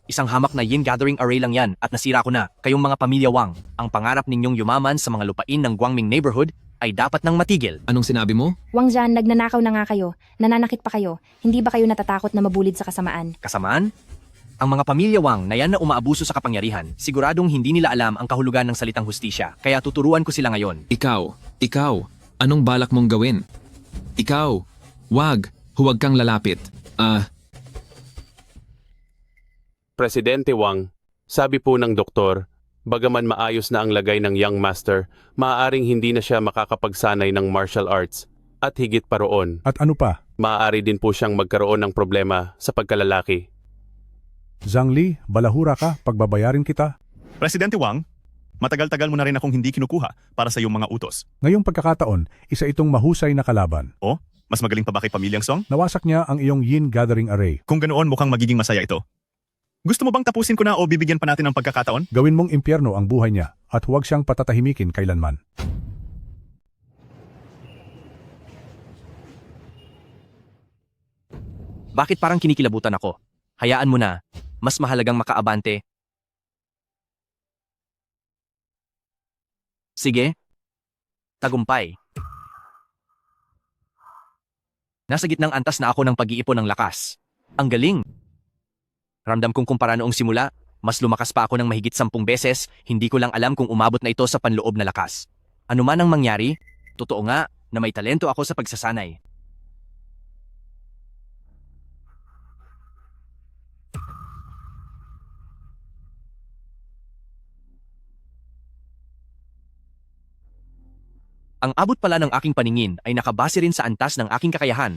Isang hamak na Yin Gathering Array lang yan at nasira ko na. Kayong mga pamilya Wang, ang pangarap ninyong yumaman sa mga lupain ng Guangming neighborhood ay dapat nang matigil. Anong sinabi mo? Wang Zhan, nagnanakaw na nga kayo. Nananakit pa kayo. Hindi ba kayo natatakot na mabulid sa kasamaan? Kasamaan? Ang mga pamilya Wang na yan na umaabuso sa kapangyarihan, siguradong hindi nila alam ang kahulugan ng salitang hustisya. Kaya tuturuan ko sila ngayon. Ikaw, Anong balak mong gawin? Ikaw, huwag kang lalapit. Presidente Wang, sabi po ng doktor, bagaman maayos na ang lagay ng Young Master, maaaring hindi na siya makakapagsanay ng martial arts. At higit pa roon, At ano pa? maaari din po siyang magkaroon ng problema sa pagkalalaki. Zhang Li, balahura ka, pagbabayarin kita. Presidente Wang, matagal-tagal mo na rin akong hindi kinukuha para sa iyong mga utos. Ngayong pagkakataon, isa itong mahusay na kalaban. O, mas magaling pa ba kay Pamilyang Song? Nawasak niya ang iyong Yin Gathering Array. Kung ganoon, mukhang magiging masaya ito. Gusto mo bang tapusin ko na o bibigyan pa natin ng pagkakataon? Gawin mong impyerno ang buhay niya at huwag siyang patatahimikin kailanman. Bakit parang kinikilabutan ako? Hayaan mo na. Mas mahalagang makaabante. Sige. Tagumpay. Nasa gitnang antas na ako ng pag-iipon ng lakas. Ang galing! Ramdam kong kumpara noong simula, mas lumakas pa ako ng mahigit 10 beses, hindi ko lang alam kung umabot na ito sa panloob na lakas. Ano man ang mangyari, totoo nga na may talento ako sa pagsasanay. Ang abot pala ng aking paningin ay nakabase rin sa antas ng aking kakayahan.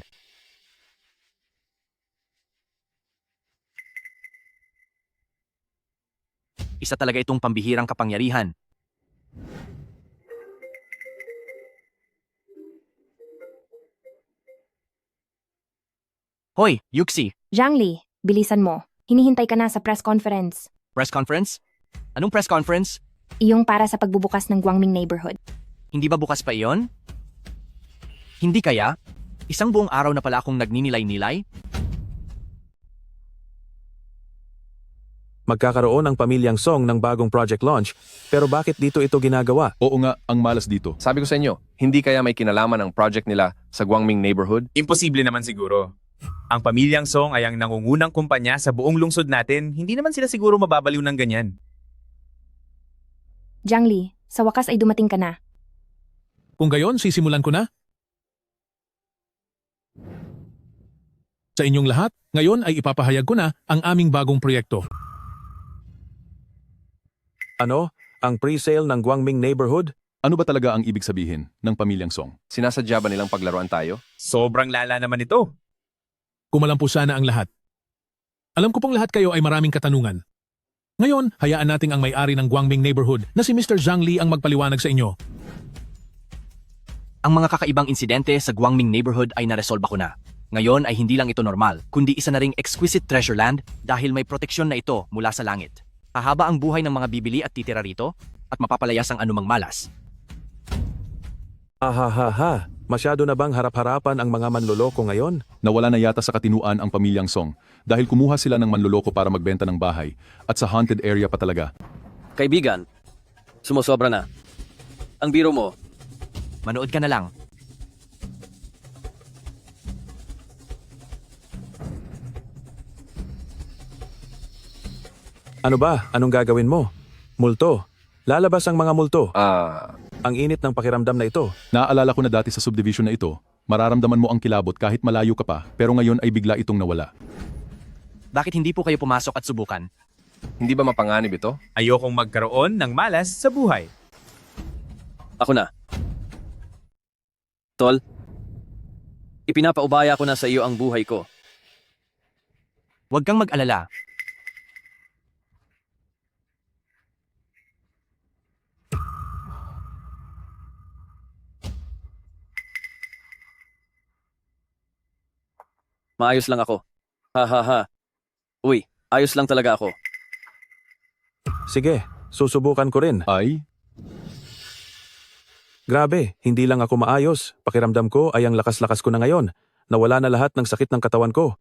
Isa talaga itong pambihirang kapangyarihan. Hoy, Yuxi! Zhang Li, bilisan mo. Hinihintay ka na sa press conference. Press conference? Anong press conference? Iyong para sa pagbubukas ng Guangming neighborhood. Hindi ba bukas pa iyon? Hindi kaya? Isang buong araw na pala akong nagninilay-nilay? Magkakaroon ang Pamilyang Song ng bagong project launch, pero bakit dito ito ginagawa? Oo nga, ang malas dito. Sabi ko sa inyo, hindi kaya may kinalaman ang project nila sa Guangming neighborhood? Imposible naman siguro. Ang Pamilyang Song ay ang nangungunang kumpanya sa buong lungsod natin, hindi naman sila siguro mababaliw ng ganyan. Zhang Li, sa wakas ay dumating ka na. Kung gayon, sisimulan ko na. Sa inyong lahat, ngayon ay ipapahayag ko na ang aming bagong proyekto. Ano? Ang pre-sale ng Guangming neighborhood? Ano ba talaga ang ibig sabihin ng Pamilyang Song? Sinasadya ba nilang paglaruan tayo? Sobrang lala naman ito. Kumalampo sana ang lahat. Alam ko pong lahat kayo ay maraming katanungan. Ngayon, hayaan nating ang may-ari ng Guangming neighborhood na si Mr. Zhang Li ang magpaliwanag sa inyo. Ang mga kakaibang insidente sa Guangming neighborhood ay naresolba ko na. Ngayon ay hindi lang ito normal, kundi isa na ring exquisite treasure land dahil may proteksyon na ito mula sa langit. Hahaba ang buhay ng mga bibili at titira rito at mapapalayas ang anumang malas. Ahahaha, masyado na bang harap-harapan ang mga manloloko ngayon? Nawala na yata sa katinuan ang Pamilyang Song dahil kumuha sila ng manloloko para magbenta ng bahay at sa haunted area pa talaga. Kaibigan, sumusobra na. Ang biro mo, manood ka na lang. Ano ba? Anong gagawin mo? Multo. Lalabas ang mga multo. Ang init ng pakiramdam na ito. Naaalala ko na dati sa subdivision na ito, mararamdaman mo ang kilabot kahit malayo ka pa, pero ngayon ay bigla itong nawala. Bakit hindi po kayo pumasok at subukan? Hindi ba mapanganib ito? Ayokong magkaroon ng malas sa buhay. Ako na. Tol, ipinapaubaya ko na sa iyo ang buhay ko. Huwag kang mag-alala. Maayos lang ako. Ha ha ha. Uy, ayos lang talaga ako. Sige, susubukan ko rin. Ay? Grabe, hindi lang ako maayos. Pakiramdam ko ay ang lakas-lakas ko na ngayon. Nawala na lahat ng sakit ng katawan ko.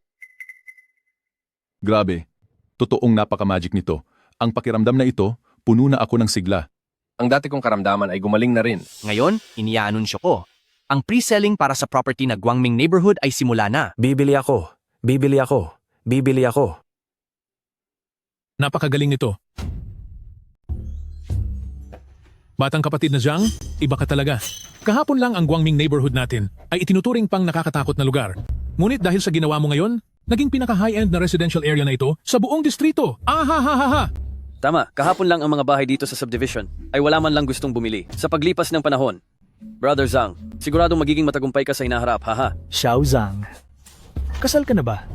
Grabe. Totoong napaka-magic nito. Ang pakiramdam na ito, puno na ako ng sigla. Ang dati kong karamdaman ay gumaling na rin. Ngayon, iniaanunsyo ko. Ang pre-selling para sa property na Guangming neighborhood ay simula na. Bibili ako. Bibili ako. Bibili ako. Napakagaling nito. Batang kapatid na Zhang, iba ka talaga. Kahapon lang ang Guangming neighborhood natin ay itinuturing pang nakakatakot na lugar. Ngunit dahil sa ginawa mo ngayon, naging pinaka-high-end na residential area na ito sa buong distrito. Ahahaha! Tama, kahapon lang ang mga bahay dito sa subdivision ay wala man lang gustong bumili. Sa paglipas ng panahon, Brother Zhang, siguradong magiging matagumpay ka sa hinaharap, haha. Xiao Zhang, kasal ka na ba?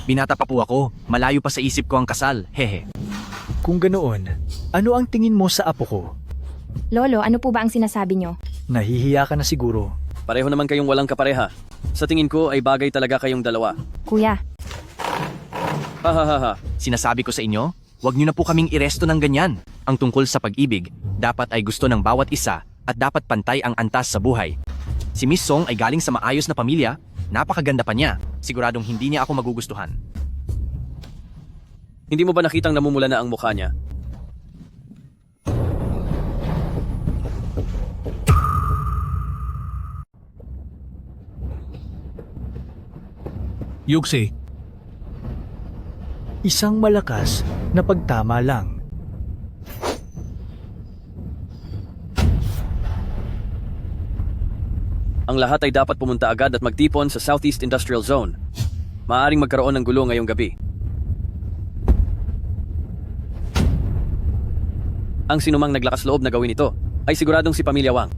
Binata pa po ako. Malayo pa sa isip ko ang kasal. Hehe. Kung ganoon, ano ang tingin mo sa apo ko? Lolo, ano po ba ang sinasabi nyo? Nahihiya ka na siguro. Pareho naman kayong walang kapareha. Sa tingin ko ay bagay talaga kayong dalawa. Kuya, Hahaha. Sinasabi ko sa inyo, huwag niyo na po kaming iresto ng ganyan. Ang tungkol sa pag-ibig, dapat ay gusto ng bawat isa at dapat pantay ang antas sa buhay. Si Miss Song ay galing sa maayos na pamilya, napakaganda pa niya. Siguradong hindi niya ako magugustuhan. Hindi mo ba nakitang namumula na ang mukha niya? Yuxi, Isang malakas na pagtama lang. Ang lahat ay dapat pumunta agad at magtipon sa Southeast Industrial Zone. Maaring magkaroon ng gulo ngayong gabi. Ang sinumang naglakas loob na gawin ito ay siguradong si Pamilya Wang.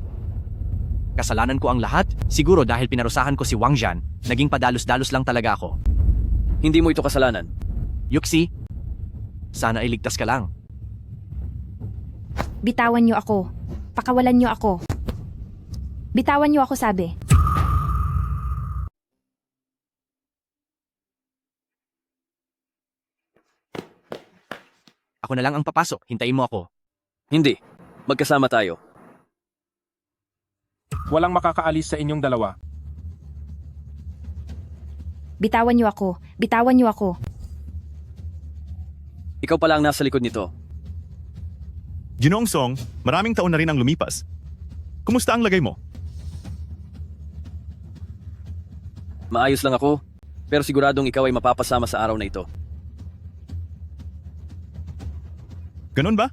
Kasalanan ko ang lahat? Siguro dahil pinarusahan ko si Wang Zhan, naging padalos-dalos lang talaga ako. Hindi mo ito kasalanan. Yuxi, sana ay ligtas ka lang. bitawan nyo ako. Pakawalan nyo ako. Bitawan nyo ako, sabi. Ako na lang ang papasok. Hintayin mo ako. Hindi. Magkasama tayo. Walang makakaalis sa inyong dalawa. Bitawan nyo ako. Bitawan nyo ako. Ikaw pala ang nasa likod nito. Ginoong Song, maraming taon na rin ang lumipas. Kumusta ang lagay mo? Maayos lang ako, pero siguradong ikaw ay mapapasama sa araw na ito. Ganun ba?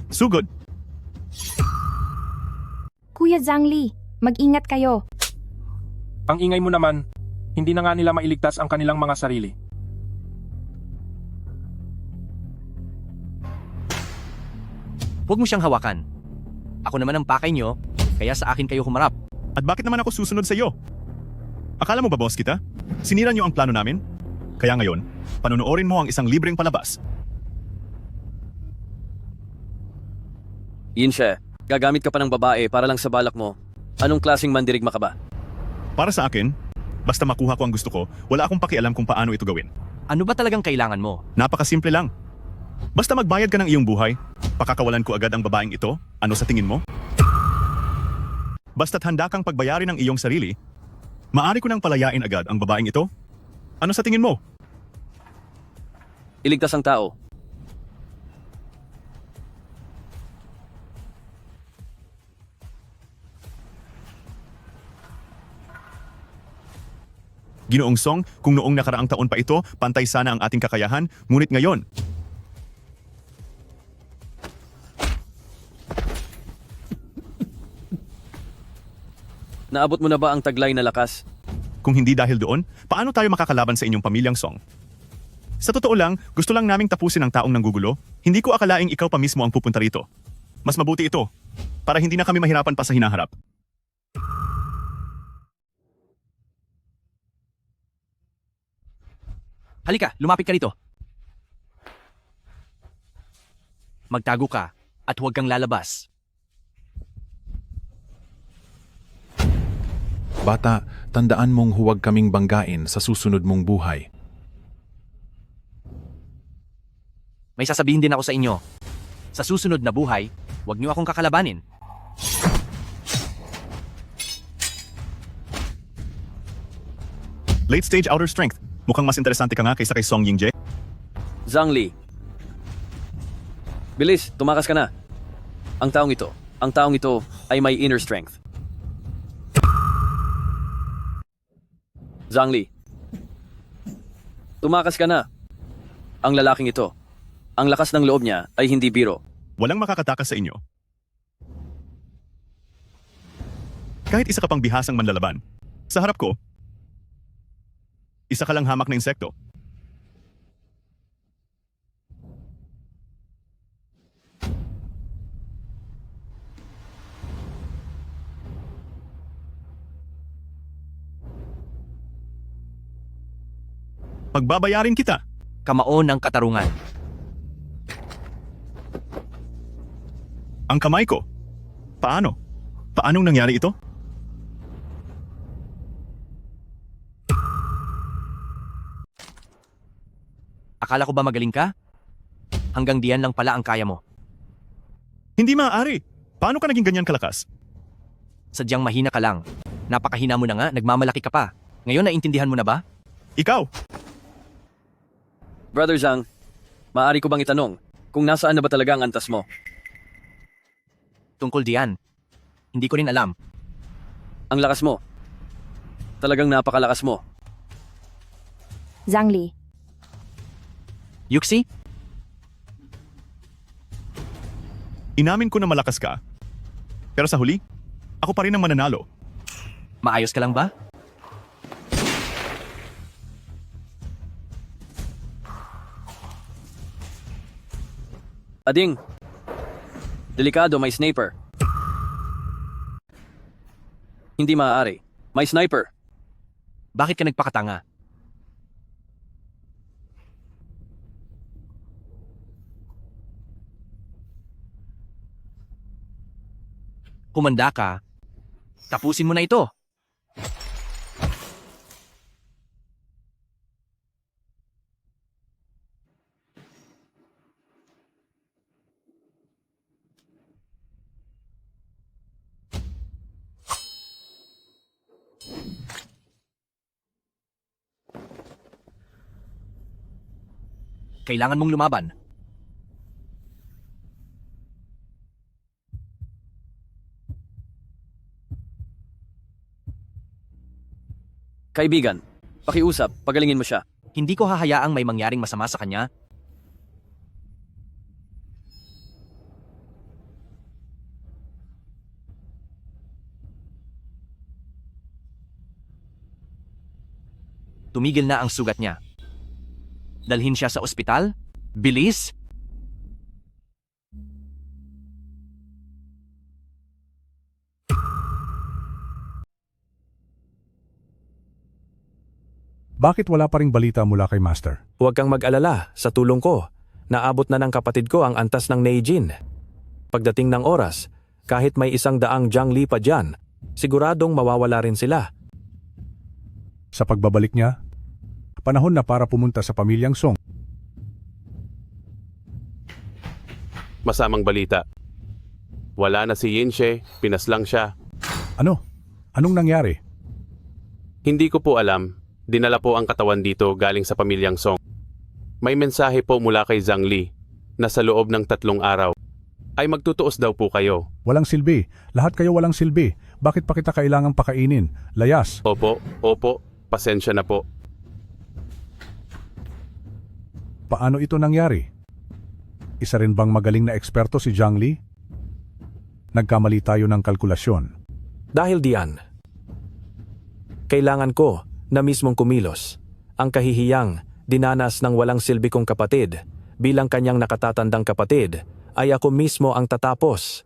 Sugod. Kuya Zhangli, mag-ingat kayo. Ang ingay mo naman, hindi na nga nila mailigtas ang kanilang mga sarili. Huwag mo siyang hawakan. Ako naman ang pakay nyo, kaya sa akin kayo humarap. At bakit naman ako susunod sa iyo? Akala mo ba boss kita? Sinira niyo ang plano namin? Kaya ngayon, panonoorin mo ang isang libreng palabas. Yin siya, gagamit ka pa ng babae para lang sa balak mo. Anong klaseng mandirigma ka ba? Para sa akin, basta makuha ko ang gusto ko, wala akong pakialam kung paano ito gawin. Ano ba talagang kailangan mo? Napakasimple lang. Basta magbayad ka ng iyong buhay, pakakawalan ko agad ang babaeng ito, ano sa tingin mo? Basta't handa kang pagbayarin ang iyong sarili, maaari ko nang palayain agad ang babaeng ito? Ano sa tingin mo? Iligtas ang tao. Ginoong Song, kung noong nakaraang taon pa ito, pantay sana ang ating kakayahan, ngunit ngayon, Naabot mo na ba ang taglay na lakas? kung hindi dahil doon, paano tayo makakalaban sa inyong pamilyang Song? Sa totoo lang, gusto lang naming tapusin ang taong nanggugulo. Hindi ko akalaing ikaw pa mismo ang pupunta rito. Mas mabuti ito, para hindi na kami mahirapan pa sa hinaharap. Halika, lumapit ka rito. Magtago ka at huwag kang lalabas. Bata, tandaan mong huwag kaming banggain sa susunod mong buhay. May sasabihin din ako sa inyo. Sa susunod na buhay, huwag niyo akong kakalabanin. Late stage outer strength. Mukhang mas interesante ka nga kaysa kay Song Yingje. Zhangli. Bilis, tumakas ka na. Ang taong ito ay may inner strength. Zhangli. Tumakas ka na. Ang lalaking ito, ang lakas ng loob niya ay hindi biro. Walang makakatakas sa inyo. Kahit isa ka pang bihasang manlalaban, sa harap ko, isa ka lang hamak na insekto. Pagbabayarin kita. Kamao ng katarungan. Ang kamay ko. Paano? Paanong nangyari ito? Akala ko ba magaling ka? Hanggang diyan lang pala ang kaya mo. Hindi maaari. Paano ka naging ganyan kalakas? Sadyang mahina ka lang. Napakahina mo na nga, nagmamalaki ka pa. Ngayon naintindihan mo na ba? Ikaw! Brother Zhang, maaari ko bang itanong kung nasaan na ba talaga ang antas mo? Tungkol diyan. Hindi ko rin alam. Ang lakas mo. Talagang napakalakas mo. Zhang Li, Yuxi? Inamin ko na malakas ka. Pero sa huli, ako pa rin ang mananalo. Maayos ka lang ba? Ading, delikado, may sniper. Hindi maaari. May sniper. Bakit ka nagpakatanga? Kumanda ka. Tapusin mo na ito. Kailangan mong lumaban. Kaibigan, pakiusap, pagalingin mo siya. Hindi ko hahayaang may mangyaring masama sa kanya. Tumigil na ang sugat niya. Dalhin siya sa ospital? Bilis! Bakit wala pa ring balita mula kay Master? Huwag kang mag-alala, sa tulong ko. Naabot na ng kapatid ko ang antas ng Neijin. Pagdating ng oras, kahit may 100 Zhang Li pa dyan, siguradong mawawala rin sila. Sa pagbabalik niya, panahon na para pumunta sa pamilyang Song. Masamang balita. Wala na si Yinshe, pinaslang siya. Ano? Anong nangyari? Hindi ko po alam. Dinala po ang katawan dito galing sa pamilyang Song. May mensahe po mula kay Zhang Li na sa loob ng 3 araw ay magtutuos daw po kayo. Walang silbi. Lahat kayo walang silbi. Bakit pa kita kailangang pakainin? Layas. Opo. Pasensya na po. Paano ito nangyari? Isa rin bang magaling na eksperto si Zhang Li? Nagkamali tayo ng kalkulasyon. Dahil diyan, kailangan ko na mismong kumilos. Ang kahihiyang dinanas ng walang silbi kong kapatid bilang kanyang nakatatandang kapatid ay ako mismo ang tatapos.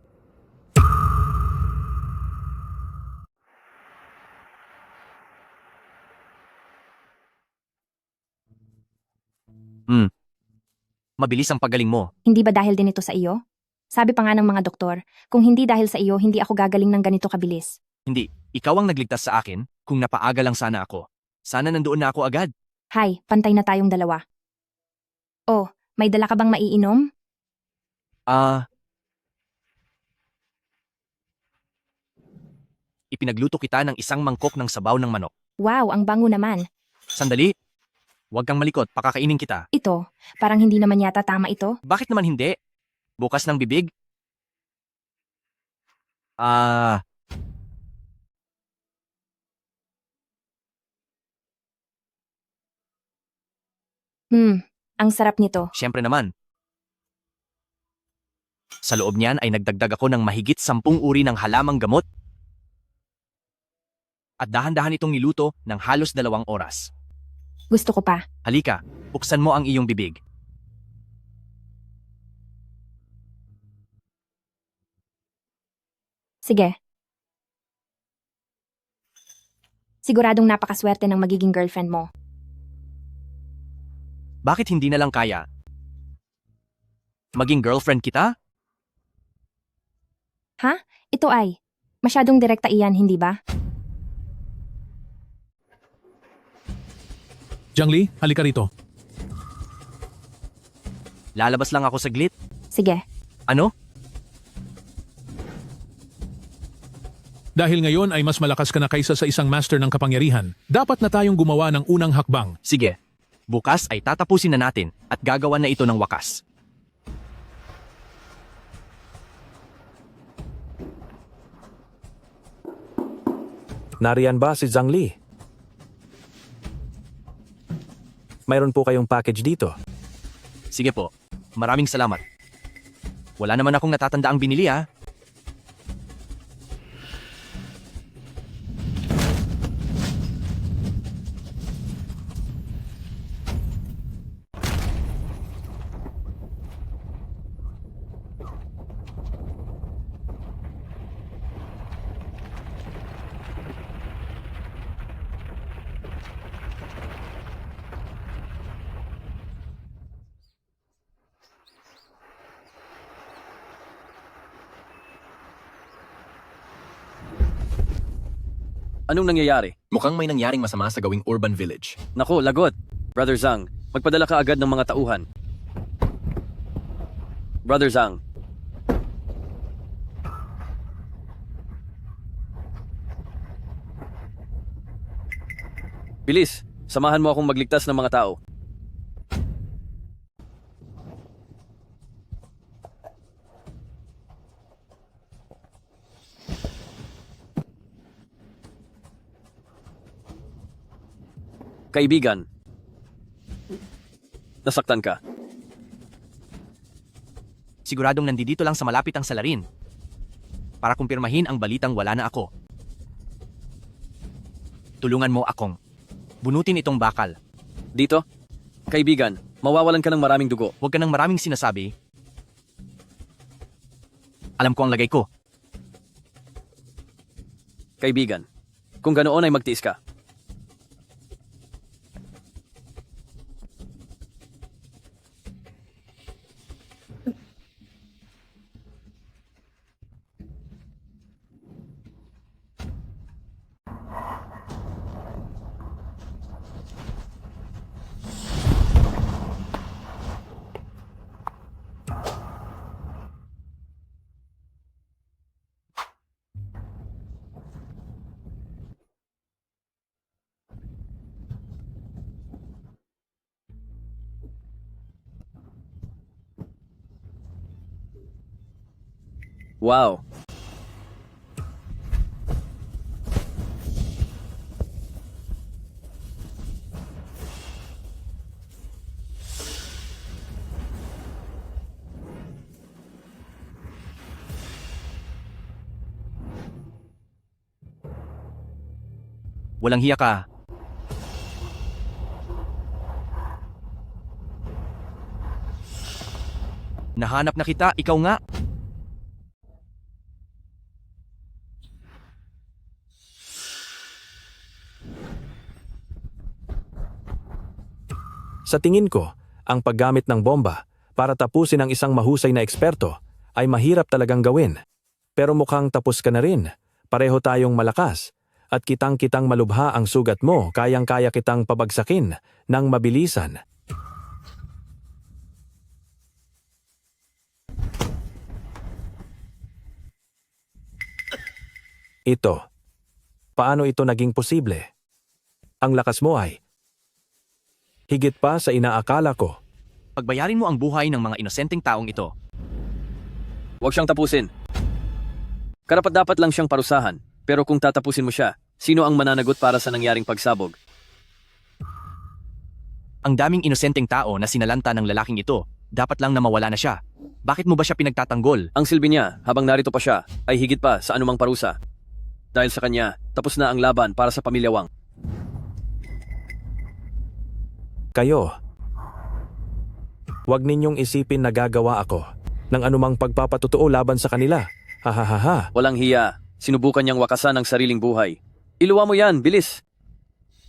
Mabilis ang pagaling mo. hindi ba dahil din ito sa iyo? Sabi pa nga ng mga doktor, kung hindi dahil sa iyo, hindi ako gagaling ng ganito kabilis. Hindi, ikaw ang nagligtas sa akin kung napaaga lang sana ako. Sana nandoon na ako agad. Hay, pantay na tayong dalawa. Oh, may dala ka bang maiinom? Ipinagluto kita ng 1 mangkok ng sabaw ng manok. Wow, ang bango naman. Sandali. Huwag kang malikot, pakakainin kita. Ito, parang hindi naman yata tama ito. Bakit naman hindi? Bukas ng bibig? Ang sarap nito. Siyempre naman. Sa loob niyan ay nagdagdag ako ng mahigit 10 uri ng halamang gamot at dahan-dahan itong niluto ng halos 2 oras. Gusto ko pa. Halika, buksan mo ang iyong bibig. Sige. Siguradong napakaswerte ng magiging girlfriend mo. Bakit hindi na lang kaya? Maging girlfriend kita? Ha? Ito ay. Masyadong direkta iyan, hindi ba? Zhangli, halika rito. Lalabas lang ako saglit. Sige. Ano? Dahil ngayon ay mas malakas ka na kaysa sa isang master ng kapangyarihan, dapat na tayong gumawa ng unang hakbang. Sige. Bukas ay tatapusin na natin at gagawa na ito ng wakas. Nariyan ba si Zhangli? Mayroon po kayong package dito. Sige po. Maraming salamat. Wala naman akong natatandaang binili ah. Anong nangyayari? Mukhang may nangyaring masama sa gawing urban village. Nako, lagot. Brother Zhang, magpadala ka agad ng mga tauhan. Brother Zhang. Bilis, samahan mo akong magligtas ng mga tao. Kaibigan, nasaktan ka. Siguradong nandito lang sa malapit ang salarin para kumpirmahin ang balitang wala na ako. Tulungan mo akong bunutin itong bakal. Dito? Kaibigan, mawawalan ka ng maraming dugo. Huwag ka ng maraming sinasabi. Alam ko ang lagay ko. Kaibigan, kung ganoon ay magtiis ka. Wow. Walang hiya ka. Nahanap na kita, ikaw nga. Sa tingin ko, ang paggamit ng bomba para tapusin ang isang mahusay na eksperto ay mahirap talagang gawin. Pero mukhang tapos ka na rin. Pareho tayong malakas. At kitang-kitang malubha ang sugat mo, kayang-kaya kitang pabagsakin ng mabilisan. Ito. Paano ito naging posible? Ang lakas mo ay higit pa sa inaakala ko. Pagbayarin mo ang buhay ng mga inosenteng taong ito. Huwag siyang tapusin. Karapat-dapat lang siyang parusahan, pero kung tatapusin mo siya, sino ang mananagot para sa nangyaring pagsabog? Ang daming inosenteng tao na sinalanta ng lalaking ito, Dapat lang na mawala na siya. Bakit mo ba siya pinagtatanggol? Ang silbi niya, habang narito pa siya, ay higit pa sa anumang parusa. Dahil sa kanya, tapos na ang laban para sa pamilya Wang. Kayo, huwag ninyong isipin na gagawa ako ng anumang pagpapatotoo laban sa kanila. Hahaha. Walang hiya. Sinubukan niyang wakasan ang sariling buhay. Iluwa mo yan, bilis!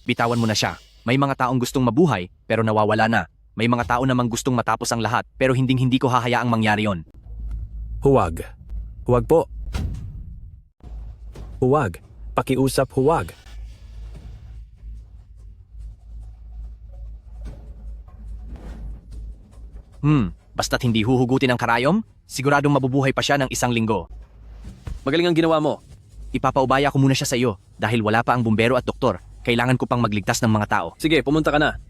Bitawan mo na siya. May mga taong gustong mabuhay, pero nawawala na. May mga tao namang gustong matapos ang lahat, pero hindi ko hahayaang mangyari yon. Huwag. Huwag po. Huwag. Pakiusap huwag. Basta't hindi huhugutin ang karayom, siguradong mabubuhay pa siya ng 1 linggo. Magaling ang ginawa mo. Ipapaubaya ko muna siya sa iyo, dahil wala pa ang bumbero at doktor. Kailangan ko pang magligtas ng mga tao. Sige, pumunta ka na.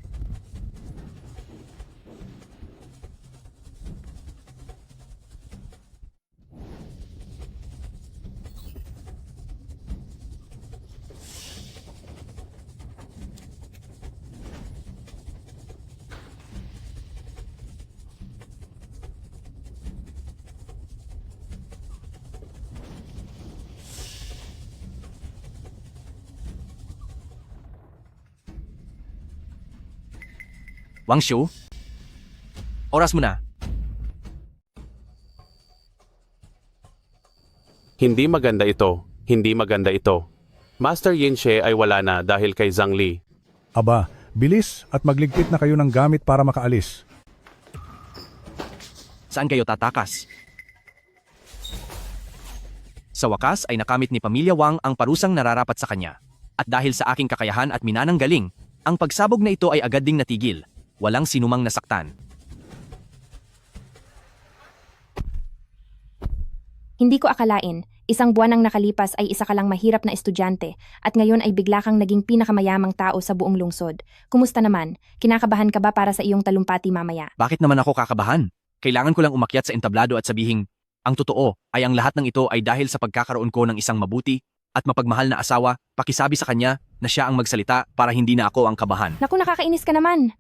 Wang Shu? Oras mo na. Hindi maganda ito. Hindi maganda ito. Master Yin She ay wala na dahil kay Zhang Li. Aba, bilis at magligpit na kayo ng gamit para makaalis. Saan kayo tatakas? Sa wakas ay nakamit ni Pamilya Wang ang parusang nararapat sa kanya. At dahil sa aking kakayahan at minanang galing, ang pagsabog na ito ay agad ding natigil. Walang sinumang nasaktan. Hindi ko akalain, 1 buwan ang nakalipas ay isa ka lang mahirap na estudyante at ngayon ay bigla kang naging pinakamayamang tao sa buong lungsod. Kumusta naman? Kinakabahan ka ba para sa iyong talumpati mamaya? Bakit naman ako kakabahan? Kailangan ko lang umakyat sa entablado at sabihing, ang totoo ay ang lahat ng ito ay dahil sa pagkakaroon ko ng isang mabuti at mapagmahal na asawa. Pakisabi sa kanya na siya ang magsalita para hindi na ako ang kabahan. Naku, nakakainis ka naman.